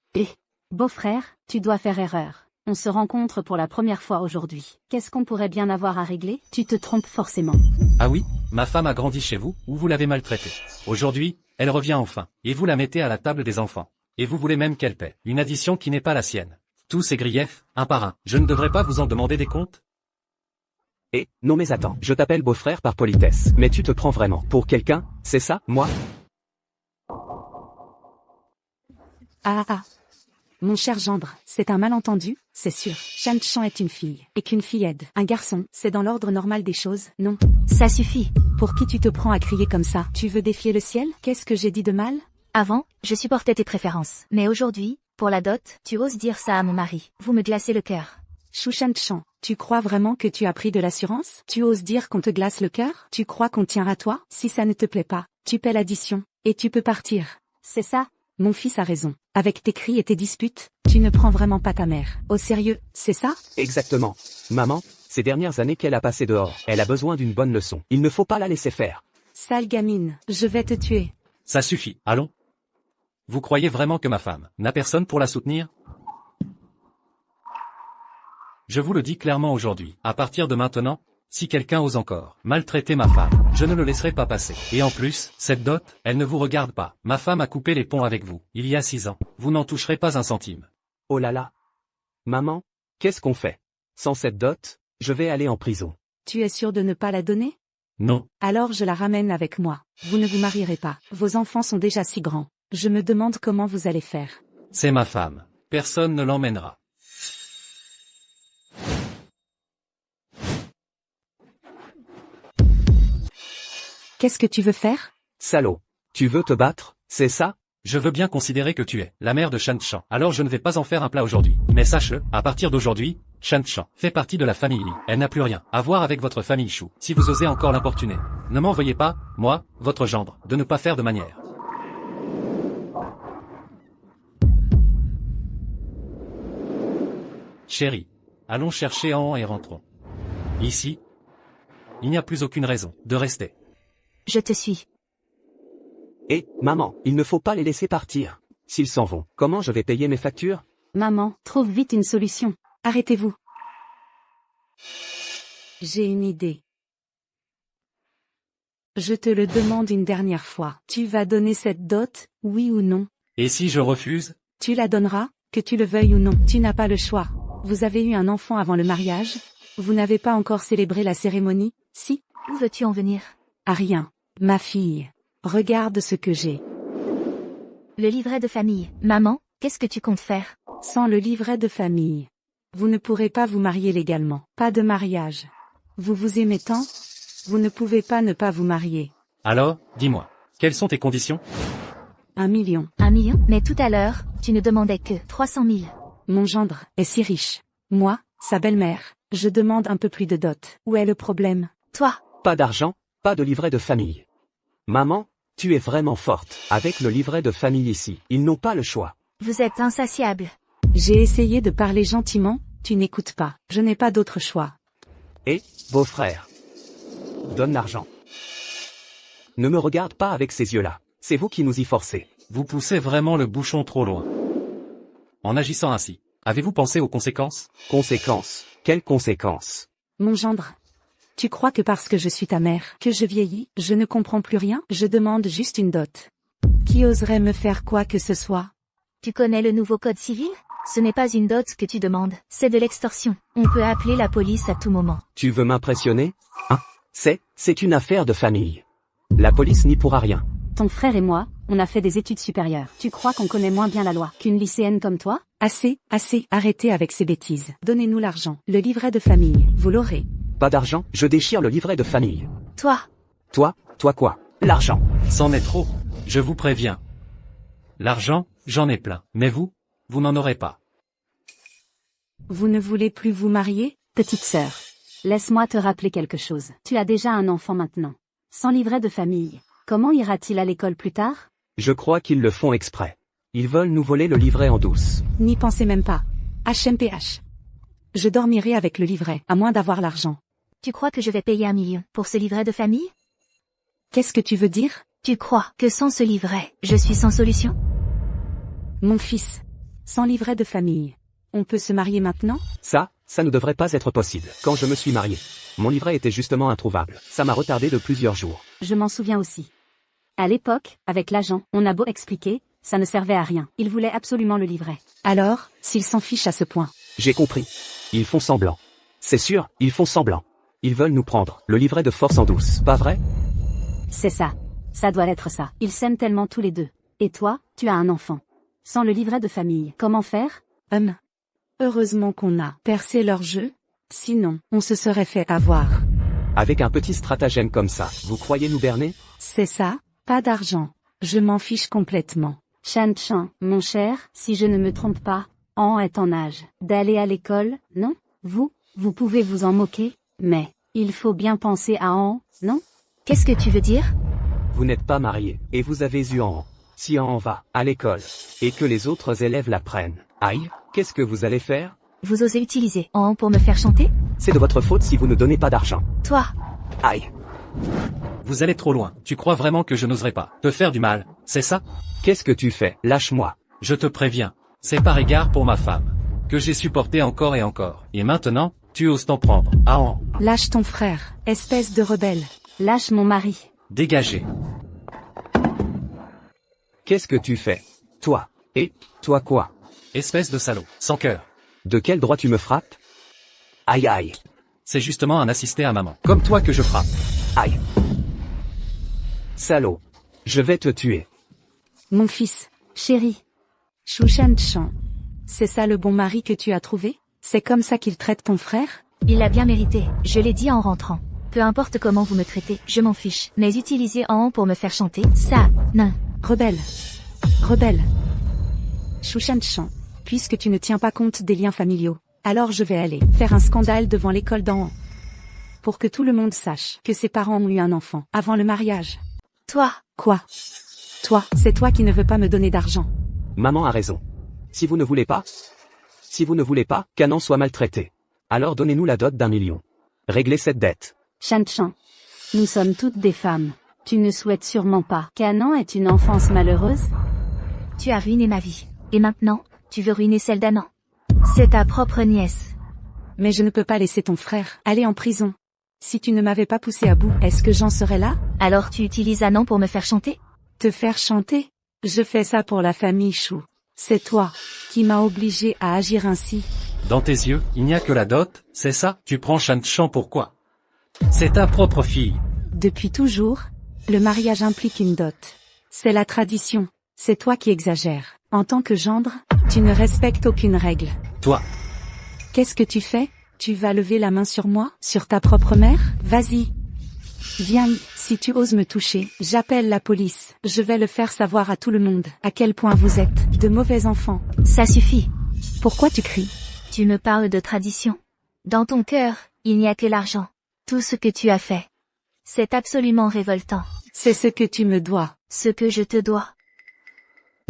Beau-frère, tu dois faire erreur. On se rencontre pour la première fois aujourd'hui. Qu'est-ce qu'on pourrait bien avoir à régler? Tu te trompes forcément. Ah oui, ma femme a grandi chez vous, ou vous l'avez maltraitée. Aujourd'hui, elle revient enfin, et vous la mettez à la table des enfants. Et vous voulez même qu'elle paie une addition qui n'est pas la sienne. Tous ces griefs, un par un, je ne devrais pas vous en demander des comptes? Non mais attends, je t'appelle beau-frère par politesse. Mais tu te prends vraiment pour quelqu'un, c'est ça, moi? Ah. Mon cher gendre, c'est un malentendu, c'est sûr. Shan-Chan est une fille, et qu'une fille aide un garçon, c'est dans l'ordre normal des choses, non? Ça suffit. Pour qui tu te prends à crier comme ça? Tu veux défier le ciel? Qu'est-ce que j'ai dit de mal? Avant, je supportais tes préférences. Mais aujourd'hui, pour la dot, tu oses dire ça à mon mari. Vous me glacez le cœur. Chou Shan-Chan, tu crois vraiment que tu as pris de l'assurance? Tu oses dire qu'on te glace le cœur? Tu crois qu'on tient à toi? Si ça ne te plaît pas, tu paies l'addition, et tu peux partir. C'est ça? Mon fils a raison. Avec tes cris et tes disputes, tu ne prends vraiment pas ta mère. Au sérieux, c'est ça? Exactement. Maman, ces dernières années qu'elle a passées dehors, elle a besoin d'une bonne leçon. Il ne faut pas la laisser faire. Sale gamine, je vais te tuer. Ça suffit, allons. Vous croyez vraiment que ma femme n'a personne pour la soutenir? Je vous le dis clairement aujourd'hui, à partir de maintenant, si quelqu'un ose encore maltraiter ma femme, je ne le laisserai pas passer. Et en plus, cette dot, elle ne vous regarde pas. Ma femme a coupé les ponts avec vous, il y a 6 ans. Vous n'en toucherez pas un centime. Oh là là. Maman, qu'est-ce qu'on fait? Sans cette dot, je vais aller en prison. Tu es sûr de ne pas la donner? Non. Alors je la ramène avec moi. Vous ne vous marierez pas. Vos enfants sont déjà si grands. Je me demande comment vous allez faire. C'est ma femme. Personne ne l'emmènera. Qu'est-ce que tu veux faire? Salaud. Tu veux te battre, c'est ça? Je veux bien considérer que tu es la mère de Shan-Chan. Alors je ne vais pas en faire un plat aujourd'hui. Mais sache-le, à partir d'aujourd'hui, Shan-Chan fait partie de la famille Li. Elle n'a plus rien à voir avec votre famille Chou. Si vous osez encore l'importuner, ne m'en veuillez pas, moi, votre gendre, de ne pas faire de manière. Chérie, allons chercher An et rentrons. Ici, il n'y a plus aucune raison de rester. Je te suis. Maman, il ne faut pas les laisser partir. S'ils s'en vont, comment je vais payer mes factures? Maman, trouve vite une solution. Arrêtez-vous. J'ai une idée. Je te le demande une dernière fois. Tu vas donner cette dot, oui ou non? Et si je refuse? Tu la donneras, que tu le veuilles ou non. Tu n'as pas le choix. Vous avez eu un enfant avant le mariage? Vous n'avez pas encore célébré la cérémonie, si? Où veux-tu en venir? À rien. Ma fille. Regarde ce que j'ai. Le livret de famille. Maman, qu'est-ce que tu comptes faire? Sans le livret de famille, vous ne pourrez pas vous marier légalement. Pas de mariage. Vous vous aimez tant? Vous ne pouvez pas ne pas vous marier. Alors, dis-moi, quelles sont tes conditions? 1 million. 1 million? Mais tout à l'heure, tu ne demandais que 300 000. Mon gendre est si riche. Moi, sa belle-mère, je demande un peu plus de dot. Où est le problème? Toi? Pas d'argent, pas de livret de famille. Maman, tu es vraiment forte. Avec le livret de famille ici, ils n'ont pas le choix. Vous êtes insatiable. J'ai essayé de parler gentiment, tu n'écoutes pas. Je n'ai pas d'autre choix. Beau-frère, donne l'argent. Ne me regarde pas avec ces yeux-là. C'est vous qui nous y forcez. Vous poussez vraiment le bouchon trop loin. En agissant ainsi, avez-vous pensé aux conséquences? Conséquences? Quelles conséquences? Mon gendre. Tu crois que parce que je suis ta mère, que je vieillis, je ne comprends plus rien? Je demande juste une dot. Qui oserait me faire quoi que ce soit? Tu connais le nouveau code civil? Ce n'est pas une dot que tu demandes, c'est de l'extorsion. On peut appeler la police à tout moment. Tu veux m'impressionner? Hein? C'est une affaire de famille. La police n'y pourra rien. Ton frère et moi, on a fait des études supérieures. Tu crois qu'on connaît moins bien la loi qu'une lycéenne comme toi? Assez, arrêtez avec ces bêtises. Donnez-nous l'argent. Le livret de famille, vous l'aurez. Pas d'argent, je déchire le livret de famille. Toi? Toi quoi? L'argent. C'en est trop, je vous préviens. L'argent, j'en ai plein, mais vous n'en aurez pas. Vous ne voulez plus vous marier? Petite sœur, laisse-moi te rappeler quelque chose. Tu as déjà un enfant maintenant. Sans livret de famille, comment ira-t-il à l'école plus tard? Je crois qu'ils le font exprès. Ils veulent nous voler le livret en douce. N'y pensez même pas. HMPH. Je dormirai avec le livret, à moins d'avoir l'argent. Tu crois que je vais payer 1 million pour ce livret de famille? Qu'est-ce que tu veux dire? Tu crois que sans ce livret, je suis sans solution? Mon fils. Sans livret de famille. On peut se marier maintenant? Ça ne devrait pas être possible. Quand je me suis marié, mon livret était justement introuvable. Ça m'a retardé de plusieurs jours. Je m'en souviens aussi. À l'époque, avec l'agent, on a beau expliquer, ça ne servait à rien. Il voulait absolument le livret. Alors, s'ils s'en fichent à ce point. J'ai compris. Ils font semblant. C'est sûr, ils font semblant. Ils veulent nous prendre le livret de force en douce, pas vrai? C'est ça. Ça doit être ça. Ils s'aiment tellement tous les deux. Et toi, tu as un enfant. Sans le livret de famille, comment faire? Heureusement qu'on a percé leur jeu. Sinon, on se serait fait avoir. Avec un petit stratagème comme ça, vous croyez nous berner? C'est ça, pas d'argent. Je m'en fiche complètement. Shan Chan, mon cher, si je ne me trompe pas, An est en âge d'aller à l'école, non? Vous pouvez vous en moquer, mais il faut bien penser à An, non? Qu'est-ce que tu veux dire? Vous n'êtes pas marié, et vous avez eu An. Si An va à l'école, et que les autres élèves l'apprennent, aïe, qu'est-ce que vous allez faire? Vous osez utiliser An pour me faire chanter? C'est de votre faute si vous ne donnez pas d'argent. Toi, Aïe. Vous allez trop loin. Tu crois vraiment que je n'oserais pas te faire du mal, c'est ça? Qu'est-ce que tu fais? Lâche-moi. Je te préviens. C'est par égard pour ma femme. Que j'ai supporté encore et encore. Et maintenant, tu oses t'en prendre. Ah An. Lâche ton frère, espèce de rebelle. Lâche mon mari. Dégagez. Qu'est-ce que tu fais? Toi. Et, toi quoi? Espèce de salaud. Sans cœur. De quel droit tu me frappes? Aïe aïe. C'est justement un assisté à maman. Comme toi que je frappe. Aïe. Salaud. Je vais te tuer. Mon fils, Chérie, Shu Shan Chan. C'est ça le bon mari que tu as trouvé? C'est comme ça qu'il traite ton frère? il l'a bien mérité. Je l'ai dit en rentrant. Peu importe comment vous me traitez, je m'en fiche. Mais utiliser An pour me faire chanter, ça, non. Rebelle. Shu Shan Chan. Puisque tu ne tiens pas compte des liens familiaux, alors je vais aller faire un scandale devant l'école d'An. Pour que tout le monde sache que ses parents ont eu un enfant avant le mariage. Toi, Quoi? Toi, c'est toi qui ne veux pas me donner d'argent. Maman a raison. Si vous ne voulez pas qu'Anan soit maltraité, alors donnez-nous la dot d'1 million. Réglez cette dette. Shan Chan. Nous sommes toutes des femmes. Tu ne souhaites sûrement pas qu'Anan ait une enfance malheureuse? tu as ruiné ma vie. Et maintenant, tu veux ruiner celle d'Anan. C'est ta propre nièce. Mais je ne peux pas laisser ton frère aller en prison. Si tu ne m'avais pas poussé à bout, est-ce que j'en serais là? Alors tu utilises Anan pour me faire chanter? Te faire chanter? Je fais ça pour la famille Chou. C'est toi qui m'as obligé à agir ainsi. Dans tes yeux, il n'y a que la dot, c'est ça? Tu prends Shan Chan pourquoi? C'est ta propre fille. Depuis toujours, le mariage implique une dot. C'est la tradition. C'est toi qui exagères. En tant que gendre, tu ne respectes aucune règle. Toi. Qu'est-ce que tu fais? Tu vas lever la main sur moi? Sur ta propre mère? Vas-y. Viens, si tu oses me toucher, j'appelle la police. Je vais le faire savoir à tout le monde à quel point vous êtes de mauvais enfants. Ça suffit. Pourquoi tu cries? Tu me parles de tradition. Dans ton cœur, il n'y a que l'argent. Tout ce que tu as fait. C'est absolument révoltant. C'est ce que tu me dois. Ce que je te dois.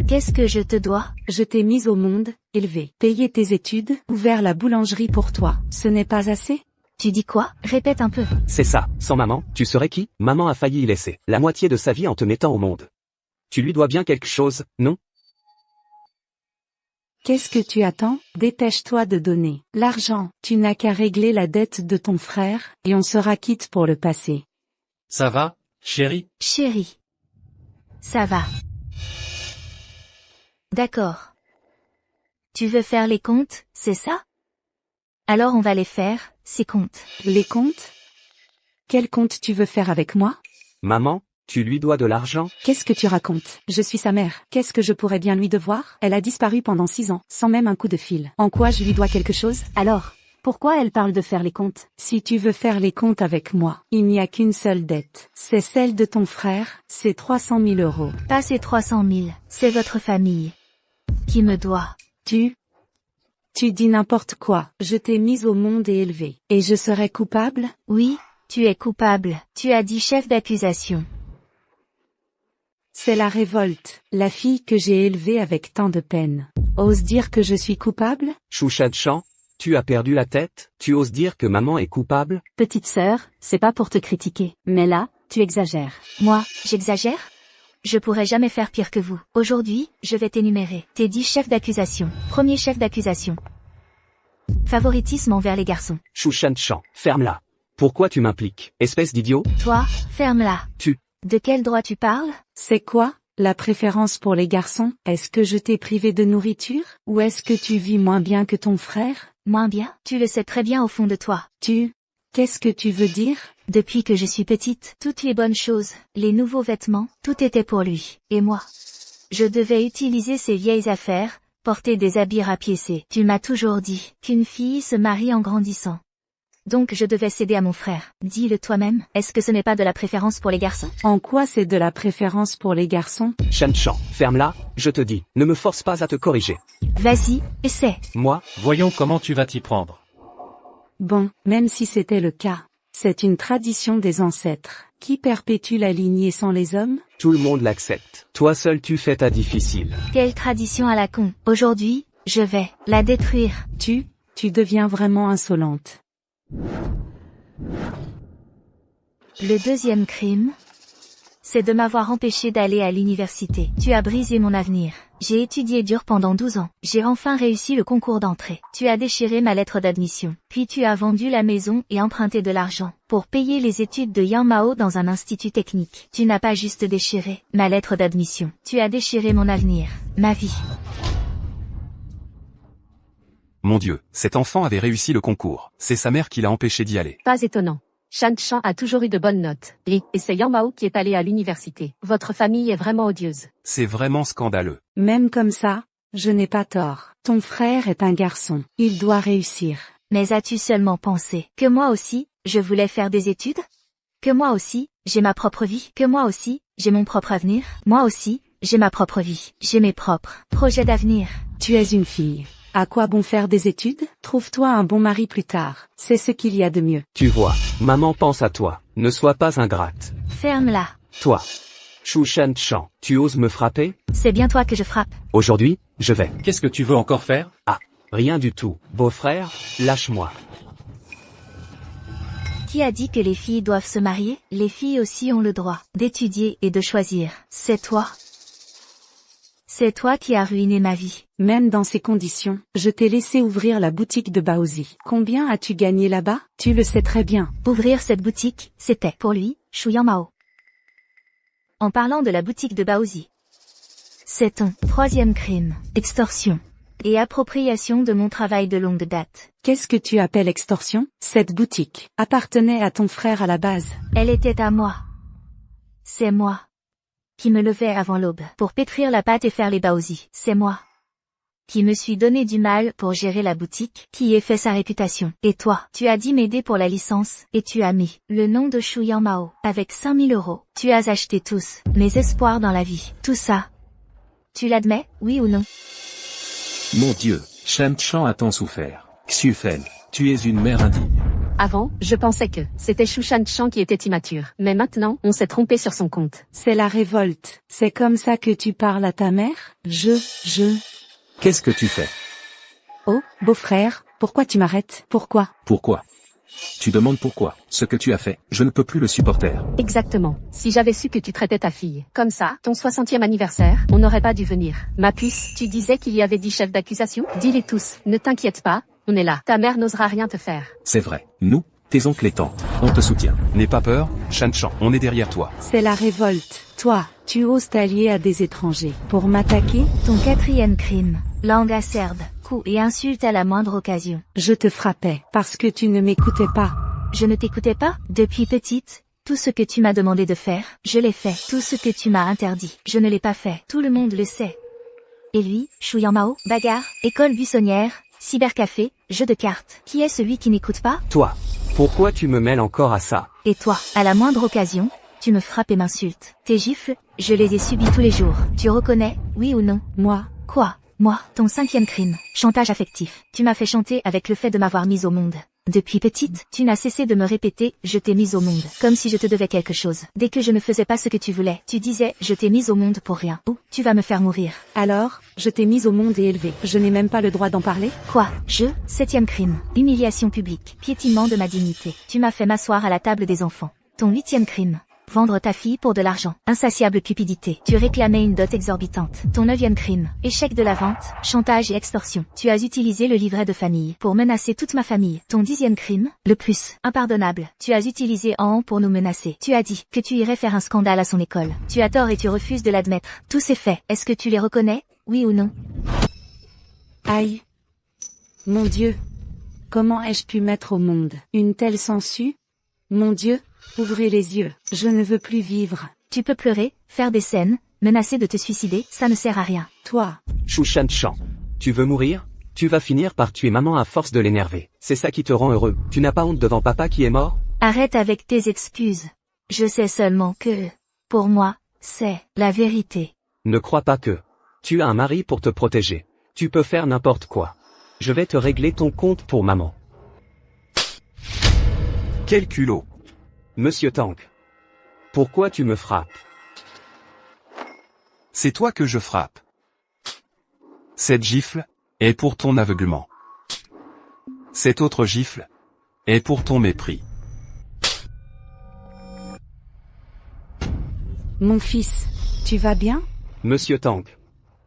Qu'est-ce que je te dois? Je t'ai mise au monde, élevée, payé tes études, ouvert la boulangerie pour toi. Ce n'est pas assez? Tu dis quoi? Répète un peu. C'est ça. Sans maman, tu serais qui? Maman a failli y laisser la moitié de sa vie en te mettant au monde. Tu lui dois bien quelque chose, non? Qu'est-ce que tu attends? Dépêche-toi de donner l'argent. Tu n'as qu'à régler la dette de ton frère, et on sera quitte pour le passé. Ça va, chérie? Chérie. Ça va. D'accord. Tu veux faire les comptes, c'est ça? Alors on va les faire, ces comptes. Les comptes? Quel compte tu veux faire avec moi? Maman, tu lui dois de l'argent? Qu'est-ce que tu racontes? Je suis sa mère. Qu'est-ce que je pourrais bien lui devoir? Elle a disparu pendant 6 ans, sans même un coup de fil. En quoi je lui dois quelque chose? Alors, pourquoi elle parle de faire les comptes? Si tu veux faire les comptes avec moi, il n'y a qu'une seule dette. C'est celle de ton frère, c'est 300 000 €. Pas ces 300 000, c'est votre famille. Qui me doit. Tu dis n'importe quoi. Je t'ai mise au monde et élevée. Et je serais coupable? Oui, tu es coupable. Tu as dit chef d'accusation. C'est la révolte. La fille que j'ai élevée avec tant de peine. Ose dire que je suis coupable? Shu Shan Chan, tu as perdu la tête? Tu oses dire que maman est coupable? Petite sœur, c'est pas pour te critiquer, mais là, tu exagères. Moi, j'exagère? je pourrais jamais faire pire que vous. Aujourd'hui, je vais t'énumérer tes 10 chefs d'accusation. Premier chef d'accusation. Favoritisme envers les garçons. Shu Shan-chan, ferme-la. Pourquoi tu m'impliques, espèce d'idiot? Toi, ferme-la. Tu. De quel droit tu parles? C'est quoi, la préférence pour les garçons? Est-ce que je t'ai privé de nourriture? Ou est-ce que tu vis moins bien que ton frère? Moins bien? Tu le sais très bien au fond de toi. Qu'est-ce que tu veux dire? Depuis que je suis petite, toutes les bonnes choses, les nouveaux vêtements, tout était pour lui. Et moi? Je devais utiliser ces vieilles affaires, porter des habits rapiécés. Tu m'as toujours dit qu'une fille se marie en grandissant. Donc je devais céder à mon frère. Dis-le toi-même, est-ce que ce n'est pas de la préférence pour les garçons? En quoi c'est de la préférence pour les garçons? Shan-chan, ferme-la, je te dis, ne me force pas à te corriger. Vas-y, essaie. Moi, Voyons comment tu vas t'y prendre. Bon, même si c'était le cas, c'est une tradition des ancêtres, qui perpétue la lignée sans les hommes? tout le monde l'accepte. Toi seul tu fais ta difficile. Quelle tradition à la con. Aujourd'hui, je vais la détruire. Tu deviens vraiment insolente. Le deuxième crime, c'est de m'avoir empêché d'aller à l'université. Tu as brisé mon avenir. J'ai étudié dur pendant 12 ans. J'ai enfin réussi le concours d'entrée. Tu as déchiré ma lettre d'admission. Puis tu as vendu la maison et emprunté de l'argent pour payer les études de Yang Mao dans un institut technique. Tu n'as pas juste déchiré ma lettre d'admission. Tu as déchiré mon avenir, ma vie. Mon Dieu, cet enfant avait réussi le concours. C'est sa mère qui l'a empêché d'y aller. Pas étonnant. Shan-chan a toujours eu de bonnes notes. Et c'est Yang Mao qui est allé à l'université. Votre famille est vraiment odieuse. C'est vraiment scandaleux. Même comme ça, je n'ai pas tort. Ton frère est un garçon. Il doit réussir. Mais as-tu seulement pensé que moi aussi, je voulais faire des études? Que moi aussi, j'ai ma propre vie? Que moi aussi, j'ai mon propre avenir? Moi aussi, j'ai ma propre vie. J'ai mes propres projets d'avenir. Tu es une fille. À quoi bon faire des études? Trouve-toi un bon mari plus tard. C'est ce qu'il y a de mieux. Tu vois, maman pense à toi. Ne sois pas ingrate. Ferme-la. Toi. Shu Shan-chan, tu oses me frapper? C'est bien toi que je frappe. Aujourd'hui, je vais. Qu'est-ce que tu veux encore faire? Ah, rien du tout. Beau-frère, lâche-moi. Qui a dit que les filles doivent se marier? Les filles aussi ont le droit d'étudier et de choisir. C'est toi. C'est toi qui as ruiné ma vie. Même dans ces conditions, je t'ai laissé ouvrir la boutique de Baozi. Combien as-tu gagné là-bas? Tu le sais très bien. Ouvrir cette boutique, c'était, pour lui, Shu Yang Mao. En parlant de la boutique de Baozi, c'est ton troisième crime, extorsion et appropriation de mon travail de longue date. Qu'est-ce que tu appelles extorsion? Cette boutique appartenait à ton frère à la base. Elle était à moi. C'est moi qui me levais avant l'aube pour pétrir la pâte et faire les baozi. C'est moi qui me suis donné du mal pour gérer la boutique, qui ai fait sa réputation. Et toi, tu as dit m'aider pour la licence, et tu as mis le nom de Shu Yang Mao. Avec 5000 €, tu as acheté tous mes espoirs dans la vie. Tout ça, tu l'admets, oui ou non? Mon Dieu, Shan-chan a tant souffert. Xufen, tu es une mère indigne. Avant, je pensais que c'était Shu Shan-chan qui était immature. Mais maintenant, on s'est trompé sur son compte. C'est la révolte. C'est comme ça que tu parles à ta mère? Qu'est-ce que tu fais? Oh, beau-frère, pourquoi tu m'arrêtes? Pourquoi? Pourquoi? Tu demandes pourquoi. Ce que tu as fait, je ne peux plus le supporter. Exactement. Si j'avais su que tu traitais ta fille comme ça, ton 60e anniversaire, on n'aurait pas dû venir. Ma puce, tu disais qu'il y avait 10 chefs d'accusation? Dis-les tous. Ne t'inquiète pas, on est là. Ta mère n'osera rien te faire. C'est vrai. Nous, tes oncles et tantes, on te soutient. N'aie pas peur, Shan-chan, on est derrière toi. C'est la révolte. Toi, tu oses t'allier à des étrangers pour m'attaquer? Ton quatrième crime, langue acerbe, coups et insultes à la moindre occasion. Je te frappais parce que tu ne m'écoutais pas. Je ne t'écoutais pas? Depuis petite, tout ce que tu m'as demandé de faire, je l'ai fait. Tout ce que tu m'as interdit, je ne l'ai pas fait. Tout le monde le sait. Et lui, Shu Yang Mao, bagarre, école buissonnière, cybercafé, jeu de cartes. Qui est celui qui n'écoute pas? Toi. Pourquoi tu me mêles encore à ça? Et toi, à la moindre occasion, tu me frappes et m'insultes. Tes gifles, je les ai subis tous les jours. Tu reconnais, oui ou non? Moi? Quoi? Moi, ton cinquième crime, chantage affectif. Tu m'as fait chanter avec le fait de m'avoir mise au monde. Depuis petite, tu n'as cessé de me répéter « je t'ai mise au monde », comme si je te devais quelque chose. Dès que je ne faisais pas ce que tu voulais, tu disais « je t'ai mise au monde pour rien » ou « tu vas me faire mourir ». Alors, je t'ai mise au monde et élevée. Je n'ai même pas le droit d'en parler? Quoi? Septième crime, humiliation publique, piétinement de ma dignité. Tu m'as fait m'asseoir à la table des enfants. Ton huitième crime, Vendre ta fille pour de l'argent. Insatiable cupidité. Tu réclamais une dot exorbitante. Ton 9e crime. Échec de la vente, chantage et extorsion. Tu as utilisé le livret de famille pour menacer toute ma famille. Ton 10e crime, le plus impardonnable. Tu as utilisé An pour nous menacer. Tu as dit que tu irais faire un scandale à son école. Tu as tort et tu refuses de l'admettre. Tous ces faits, est-ce que tu les reconnais, oui ou non? Aïe. Mon Dieu. Comment ai-je pu mettre au monde une telle sangsue? Mon Dieu, ouvrez les yeux, je ne veux plus vivre. Tu peux pleurer, faire des scènes, menacer de te suicider, ça ne sert à rien. Toi, Shu Shan-chan. Tu veux mourir? Tu vas finir par tuer maman à force de l'énerver. C'est ça qui te rend heureux. Tu n'as pas honte devant papa qui est mort? Arrête avec tes excuses. Je sais seulement que, pour moi, c'est la vérité. Ne crois pas que. Tu as un mari pour te protéger. Tu peux faire n'importe quoi. Je vais te régler ton compte pour maman. Quel culot. Monsieur Tank. Pourquoi tu me frappes? C'est toi que je frappe. Cette gifle est pour ton aveuglement. Cette autre gifle est pour ton mépris. mon fils, tu vas bien? Monsieur Tank.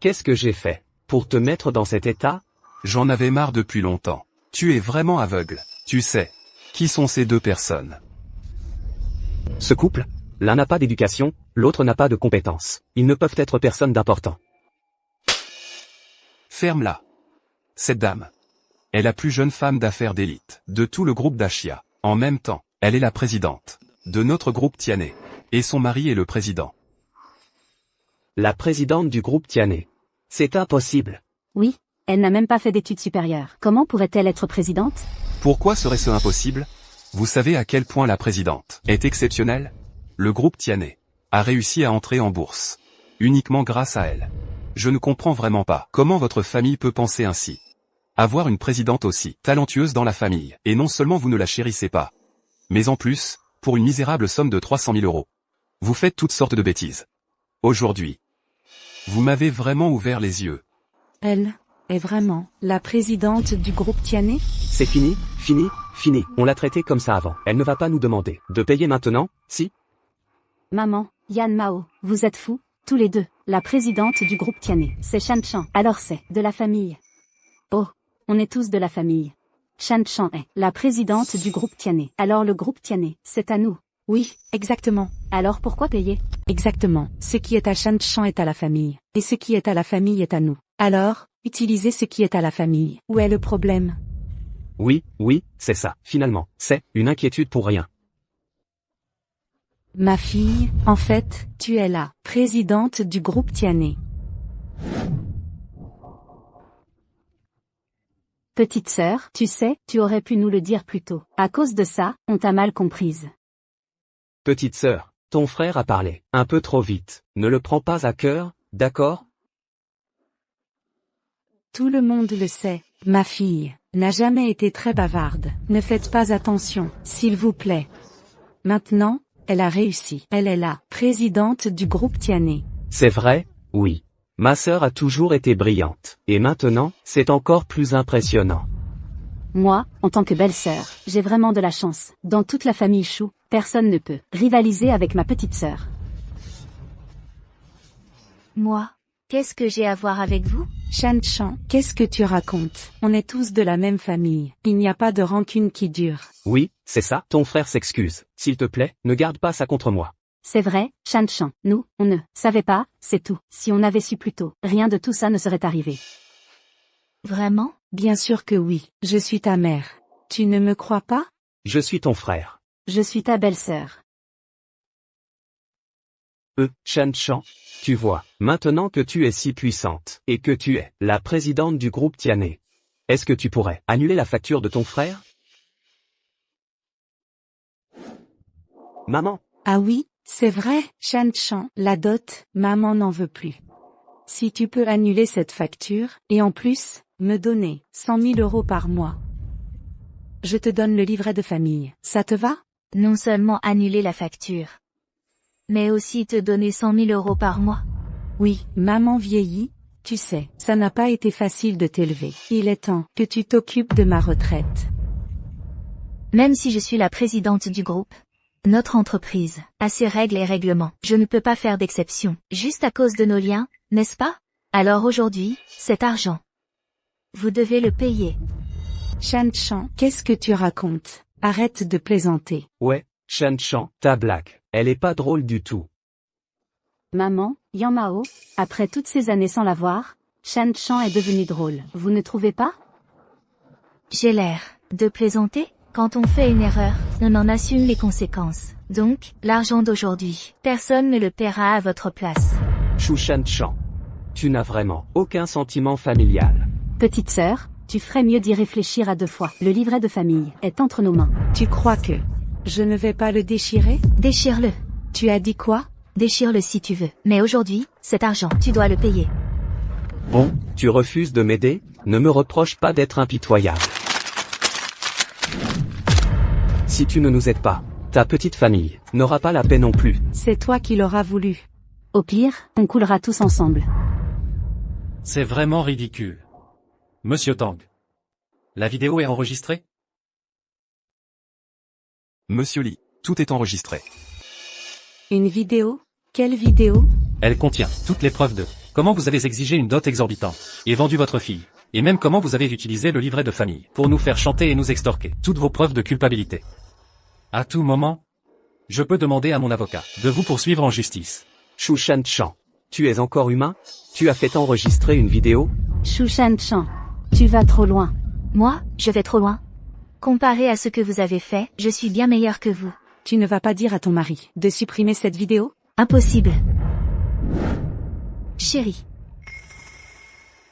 Qu'est-ce que j'ai fait pour te mettre dans cet état? J'en avais marre depuis longtemps. Tu es vraiment aveugle. Tu sais. Qui sont ces deux personnes? Ce couple, l'un n'a pas d'éducation, l'autre n'a pas de compétences. Ils ne peuvent être personne d'important. Ferme-la. Cette dame est la plus jeune femme d'affaires d'élite de tout le groupe d'Ashia. En même temps, elle est la présidente de notre groupe Tiané. Et son mari est le président. La présidente du groupe Tiané. C'est impossible. Oui, elle n'a même pas fait d'études supérieures. Comment pourrait-elle être présidente? Pourquoi serait-ce impossible? Vous savez à quel point la présidente est exceptionnelle? Le groupe Tiané a réussi à entrer en bourse. Uniquement grâce à elle. Je ne comprends vraiment pas comment votre famille peut penser ainsi. Avoir une présidente aussi talentueuse dans la famille, et non seulement vous ne la chérissez pas, mais en plus, pour une misérable somme de 300 000 euros. Vous faites toutes sortes de bêtises. Aujourd'hui, vous m'avez vraiment ouvert les yeux. Elle est vraiment la présidente du groupe Tiané? C'est fini, fini, fini. On l'a traitée comme ça avant. Elle ne va pas nous demander de payer maintenant, si? Maman, Yan Mao, vous êtes fous, tous les deux. La présidente du groupe Tiané, c'est Shan Chan. Alors c'est de la famille. Oh, on est tous de la famille. Shan Chan est la présidente du groupe Tiané. Alors le groupe Tiané, c'est à nous. Oui, exactement. Alors pourquoi payer? Exactement. Ce qui est à Shan Chan est à la famille. Et ce qui est à la famille est à nous. Alors, utilisez ce qui est à la famille. Où est le problème? Oui, c'est ça. Finalement, c'est une inquiétude pour rien. Ma fille, en fait, tu es la présidente du groupe Tiané. Petite sœur, tu sais, tu aurais pu nous le dire plus tôt. À cause de ça, on t'a mal comprise. Petite sœur, ton frère a parlé un peu trop vite. Ne le prends pas à cœur, d'accord? Tout le monde le sait. Ma fille n'a jamais été très bavarde. Ne faites pas attention, s'il vous plaît. Maintenant, elle a réussi. Elle est la présidente du groupe Tiané. C'est vrai, oui. Ma sœur a toujours été brillante. Et maintenant, c'est encore plus impressionnant. Moi, en tant que belle-sœur, j'ai vraiment de la chance. Dans toute la famille Chou, personne ne peut rivaliser avec ma petite sœur. Moi, qu'est-ce que j'ai à voir avec vous? Shan Chan, qu'est-ce que tu racontes? On est tous de la même famille. Il n'y a pas de rancune qui dure. Oui, c'est ça. Ton frère s'excuse. S'il te plaît, ne garde pas ça contre moi. C'est vrai, Shan Chan. Nous, on ne savait pas, c'est tout. Si on avait su plus tôt, rien de tout ça ne serait arrivé. Vraiment? Bien sûr que oui. Je suis ta mère. Tu ne me crois pas? Je suis ton frère. Je suis ta belle-sœur. Shan Chan, tu vois, maintenant que tu es si puissante, et que tu es la présidente du groupe Tiané, est-ce que tu pourrais annuler la facture de ton frère? Maman. Ah oui, c'est vrai, Shan Chan, la dot, maman n'en veut plus. Si tu peux annuler cette facture, et en plus, me donner 100 000 euros par mois. Je te donne le livret de famille, ça te va? Non seulement annuler la facture, mais aussi te donner 100 000 euros par mois. Oui, maman vieillit, tu sais, ça n'a pas été facile de t'élever. Il est temps que tu t'occupes de ma retraite. Même si je suis la présidente du groupe, Notre entreprise a ses règles et règlements. Je ne peux pas faire d'exception, juste à cause de nos liens, n'est-ce pas? Alors aujourd'hui, cet argent, vous devez le payer. Shan Chan, qu'est-ce que tu racontes? Arrête de plaisanter. Ouais, Shan Chan, ta blague, elle est pas drôle du tout. Maman, Yang Mao, après toutes ces années sans la voir, Shan Chan est devenu drôle. Vous ne trouvez pas? J'ai l'air de plaisanter? Quand on fait une erreur, on en assume les conséquences. Donc, l'argent d'aujourd'hui, personne ne le paiera à votre place. Chou Shan Chan. Tu n'as vraiment aucun sentiment familial. Petite sœur, tu ferais mieux d'y réfléchir à 2 fois. Le livret de famille est entre nos mains. Tu crois que je ne vais pas le déchirer? Déchire-le. Tu as dit quoi? Déchire-le si tu veux. Mais aujourd'hui, cet argent, tu dois le payer. Bon, tu refuses de m'aider? Ne me reproche pas d'être impitoyable. Si tu ne nous aides pas, ta petite famille n'aura pas la paix non plus. C'est toi qui l'auras voulu. Au pire, on coulera tous ensemble. C'est vraiment ridicule. Monsieur Tang. La vidéo est enregistrée? Monsieur Li, tout est enregistré. Une vidéo? Quelle vidéo? Elle contient toutes les preuves de comment vous avez exigé une dot exorbitante et vendu votre fille, et même comment vous avez utilisé le livret de famille pour nous faire chanter et nous extorquer. Toutes vos preuves de culpabilité. À tout moment, je peux demander à mon avocat de vous poursuivre en justice. Chou Shan Chan, tu es encore humain? Tu as fait enregistrer une vidéo? Chou Shan Chan, tu vas trop loin. Moi, je vais trop loin. Comparé à ce que vous avez fait, je suis bien meilleur que vous. Tu ne vas pas dire à ton mari de supprimer cette vidéo? Impossible. Chérie,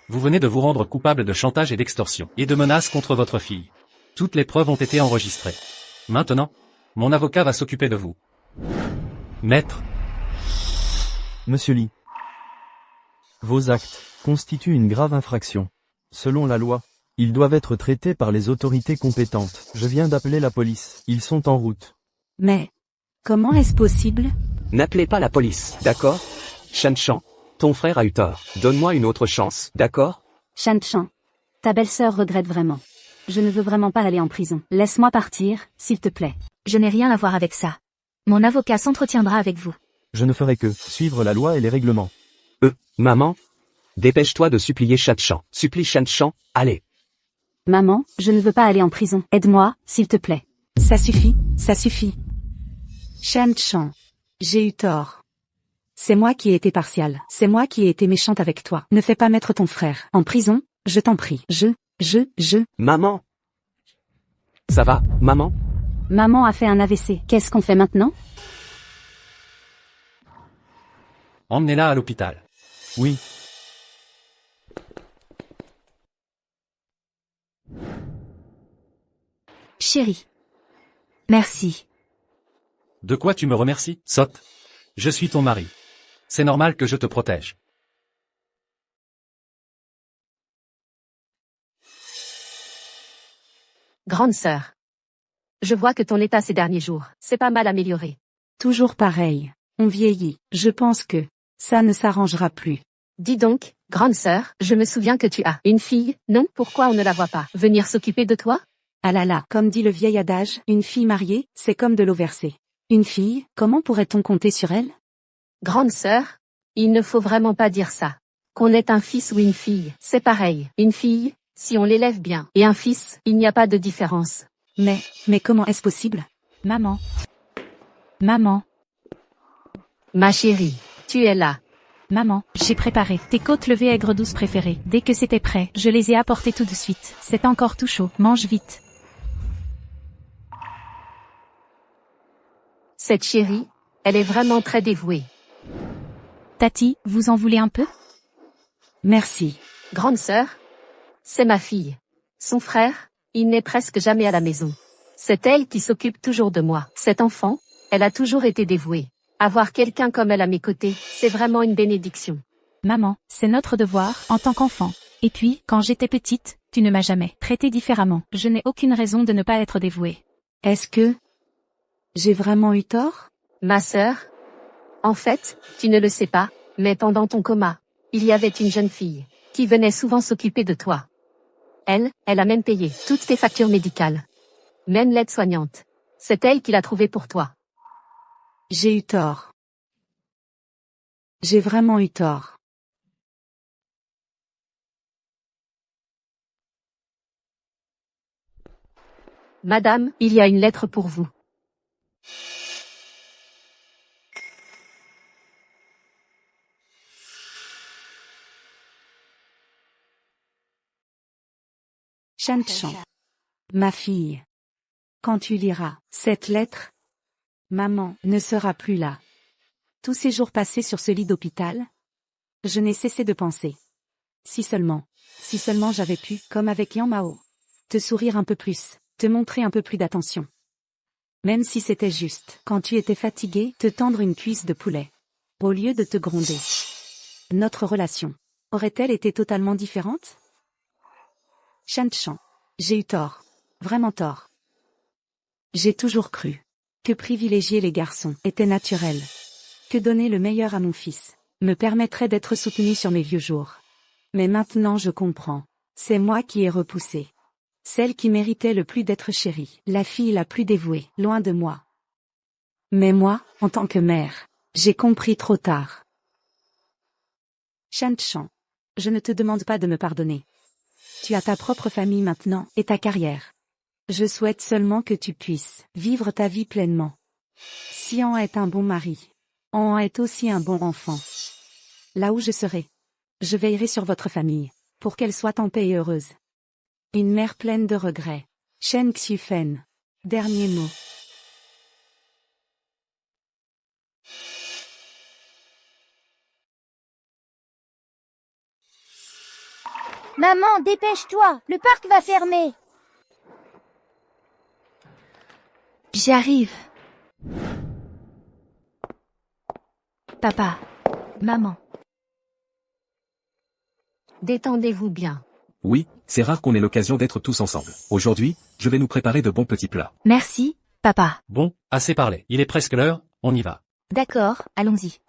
Vous venez de vous rendre coupable de chantage et d'extorsion, et de menaces contre votre fille. Toutes les preuves ont été enregistrées. Maintenant, mon avocat va s'occuper de vous. Maître, Monsieur Li. Vos actes constituent une grave infraction. Selon la loi, ils doivent être traités par les autorités compétentes. Je viens d'appeler la police. Ils sont en route. Mais comment est-ce possible? N'appelez pas la police, d'accord? Shan Chan, ton frère a eu tort. Donne-moi une autre chance, d'accord? Shan Chan, ta belle-sœur regrette vraiment. Je ne veux vraiment pas aller en prison. Laisse-moi partir, s'il te plaît. je n'ai rien à voir avec ça. Mon avocat s'entretiendra avec vous. Je ne ferai que suivre la loi et les règlements. Maman? Dépêche-toi de supplier Shan Chan. Supplie Shan Chan, allez. Maman, je ne veux pas aller en prison. Aide-moi, s'il te plaît. Ça suffit, ça suffit. Shan Chan, j'ai eu tort. C'est moi qui ai été partiale. C'est moi qui ai été méchante avec toi. Ne fais pas mettre ton frère en prison, je t'en prie. Maman? Ça va, maman? Maman a fait un AVC. Qu'est-ce qu'on fait maintenant? emmenez-la à l'hôpital. Oui. Chérie. Merci. De quoi tu me remercies, sotte? Je suis ton mari. C'est normal que je te protège. Grande sœur. Je vois que ton état ces derniers jours, s'est pas mal amélioré. Toujours pareil. On vieillit. Je pense que ça ne s'arrangera plus. Dis donc, grande sœur, je me souviens que tu as une fille, non? Pourquoi on ne la voit pas venir s'occuper de toi? Ah là là, comme dit le vieil adage, une fille mariée, c'est comme de l'eau versée. Une fille, comment pourrait-on compter sur elle? Grande sœur, il ne faut vraiment pas dire ça. Qu'on ait un fils ou une fille, c'est pareil. Une fille, si on l'élève bien, et un fils, il n'y a pas de différence. Mais comment est-ce possible? Maman. Ma chérie, tu es là. Maman, j'ai préparé tes côtes levées aigres douces préférées. Dès que c'était prêt, je les ai apportées tout de suite. C'est encore tout chaud, mange vite. Cette chérie, elle est vraiment très dévouée. Tati, vous en voulez un peu? Merci. Grande sœur, c'est ma fille. Son frère, il n'est presque jamais à la maison. C'est elle qui s'occupe toujours de moi. Cette enfant, elle a toujours été dévouée. Avoir quelqu'un comme elle à mes côtés, c'est vraiment une bénédiction. Maman, c'est notre devoir, en tant qu'enfant. Et puis, quand j'étais petite, tu ne m'as jamais traité différemment. Je n'ai aucune raison de ne pas être dévouée. Est-ce que j'ai vraiment eu tort? Ma sœur, en fait, tu ne le sais pas, mais pendant ton coma, il y avait une jeune fille qui venait souvent s'occuper de toi. Elle a même payé toutes tes factures médicales. Même l'aide-soignante. C'est elle qui l'a trouvé pour toi. J'ai eu tort. J'ai vraiment eu tort. Madame, il y a une lettre pour vous. Shanshan. Ma fille. Quand tu liras cette lettre, maman ne sera plus là. Tous ces jours passés sur ce lit d'hôpital, je n'ai cessé de penser. Si seulement j'avais pu, comme avec Yang Mao, te sourire un peu plus, te montrer un peu plus d'attention. Même si c'était juste, quand tu étais fatigué, te tendre une cuisse de poulet, au lieu de te gronder. Notre relation aurait-elle été totalement différente? Shanshan. J'ai eu tort. Vraiment tort. J'ai toujours cru que privilégier les garçons était naturel. Que donner le meilleur à mon fils me permettrait d'être soutenu sur mes vieux jours. Mais maintenant je comprends. C'est moi qui ai repoussé. Celle qui méritait le plus d'être chérie, la fille la plus dévouée, loin de moi. Mais moi, en tant que mère, j'ai compris trop tard. Shanshan. Je ne te demande pas de me pardonner. Tu as ta propre famille maintenant, et ta carrière. Je souhaite seulement que tu puisses vivre ta vie pleinement. Si On est un bon mari, On est aussi un bon enfant. Là où je serai, je veillerai sur votre famille, pour qu'elle soit en paix et heureuse. Une mère pleine de regrets. Shen Xiufen. Dernier mot. Maman, dépêche-toi, le parc va fermer. J'arrive. Papa. Maman. Détendez-vous bien. Oui, c'est rare qu'on ait l'occasion d'être tous ensemble. Aujourd'hui, je vais nous préparer de bons petits plats. Merci, papa. Bon, assez parlé. Il est presque l'heure, on y va. D'accord, allons-y.